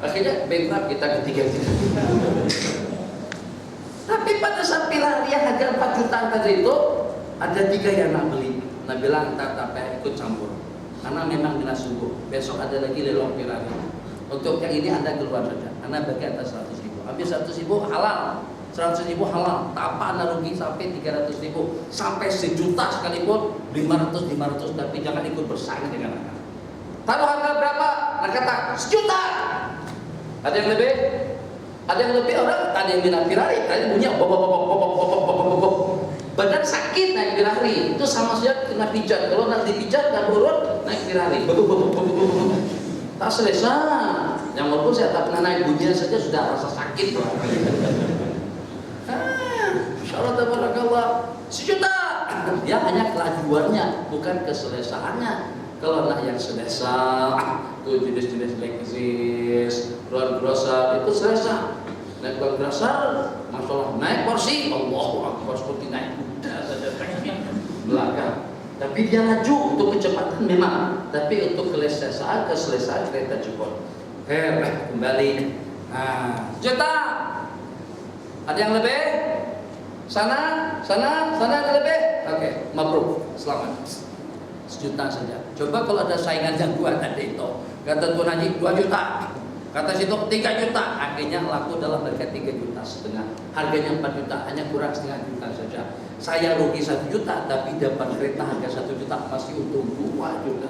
Akhirnya bankrupt kita ketiga. Tapi pada saat pilihan harga 4 juta tadi itu, ada 3 yang nak beli. Nah bilang tak ikut campur. Karena memang minat sungguh. Besok ada lagi lelong pilihan. Untuk yang ini anda keluar saja. Anda bagi atas 100.000. Ambil 100.000 halal. 100.000 halal. Tak apa anda rugi sampai 300.000. Sampai 1 juta sekalipun 500. Tapi jangan ikut bersaing dengan anda. Taruh harga berapa? Anda kata 1 juta. Ada yang lebih? Ada yang lebih orang? Ada yang minat Ferrari. Tadi bunyi badan sakit naik Ferrari. Itu sama saja kena pijat. Kalau nanti pijat dan urut naik Ferrari. Tak selesai. Yang walaupun saya tak pernah naik bunyinya saja sudah rasa sakit loh. Masya Allah tabarakallah, 1 juta. Ya hanya kelajuannya, bukan keselesaannya. Kalau nah yang selesa, itu jenis-jenis Lexus, Land Cruiser itu selesa. Naik Land Cruiser, Masya Allah, naik porsi, Allahu Akbar seperti naik kuda saja belakang. Tapi dia laju untuk kecepatan memang, tapi untuk keselesaan kereta cepat. Kembali. Nah, juta. Ada yang lebih? Sana ada lebih? Oke, mabruk, selamat. 1 juta saja. Coba kalau ada saingan yang kuat tadi itu, kata Tuan Haji 2 juta, kata situ 3 juta, akhirnya laku dalam harga 3,5 juta. Harganya 4 juta, hanya kurang setengah juta saja. Saya rugi 1 juta, tapi dapat kereta harga 1 juta masih untung 2 juta.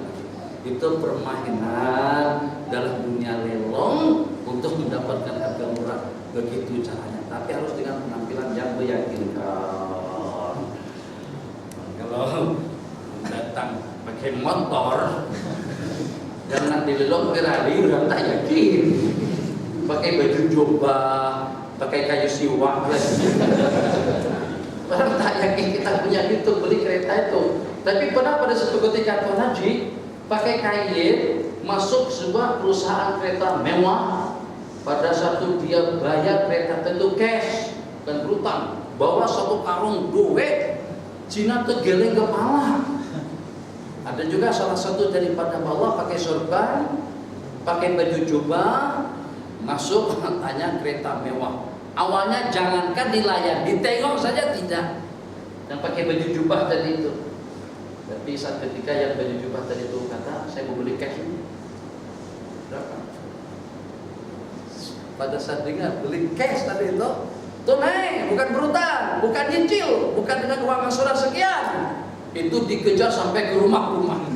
Itu permainan dalam dunia lelong untuk mendapatkan harga murah. Begitu caranya, tapi harus dengan penampilan yang meyakinkan. Kalau datang pakai motor, jangan dilelong berlari, udah tak yakin. Pakai baju jubah, pakai kayu siwak, orang tak yakin kita punya itu beli kereta itu. Tapi pernah pada suatu ketika Tuan Haji pakai kain masuk sebuah perusahaan kereta mewah. Pada satu dia bayar kereta tentu cash dan berutang, bawa 1 karung duit, Cina tergeleng kepala. Ada juga salah satu daripada bawah pakai sorban, pakai baju jubah, masuk tanya kereta mewah. Awalnya jangankan di layar, ditengok saja tidak. Yang pakai baju jubah tadi itu. Tapi saat ketika yang baju jubah tadi itu kata, saya mau beli cash ini. Berapa? Pada saat dengar beli cash tadi itu tunai, bukan berutang, bukan nyicil, bukan dengan uang angsuran sekian. Itu dikejar sampai ke rumah-rumah.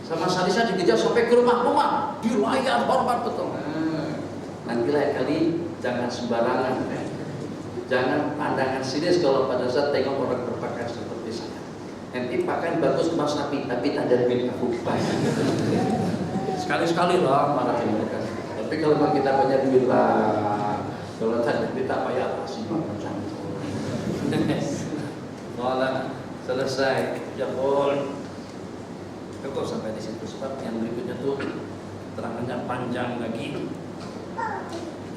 Sama Salisa dikejar sampai ke rumah-rumah, dilayar hormat betul. Nanti lain kali jangan sembarangan, jangan pandangan sinis kalau pada saat tengok orang berpakaian seperti saya. Nanti pakaian bagus kemas rapi, tapi tak ada duit aku bayar. Sekali-sekali lah marahin mereka. Tapi kalau kita banyak duit lah, kalau tak kita payah kasih macam malah selesai jabol. Cukup sampai di situ, sebab yang berikutnya tuh terangannya panjang lagi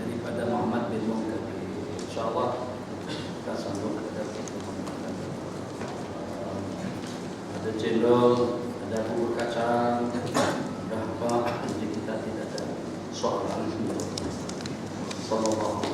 daripada Muhammad bin Munkadir. Insyaallah kita sambung pada pertemuan ada cendol, ada bubur kacang, ada apa, jadi kita tidak ada soalan. Sallallahu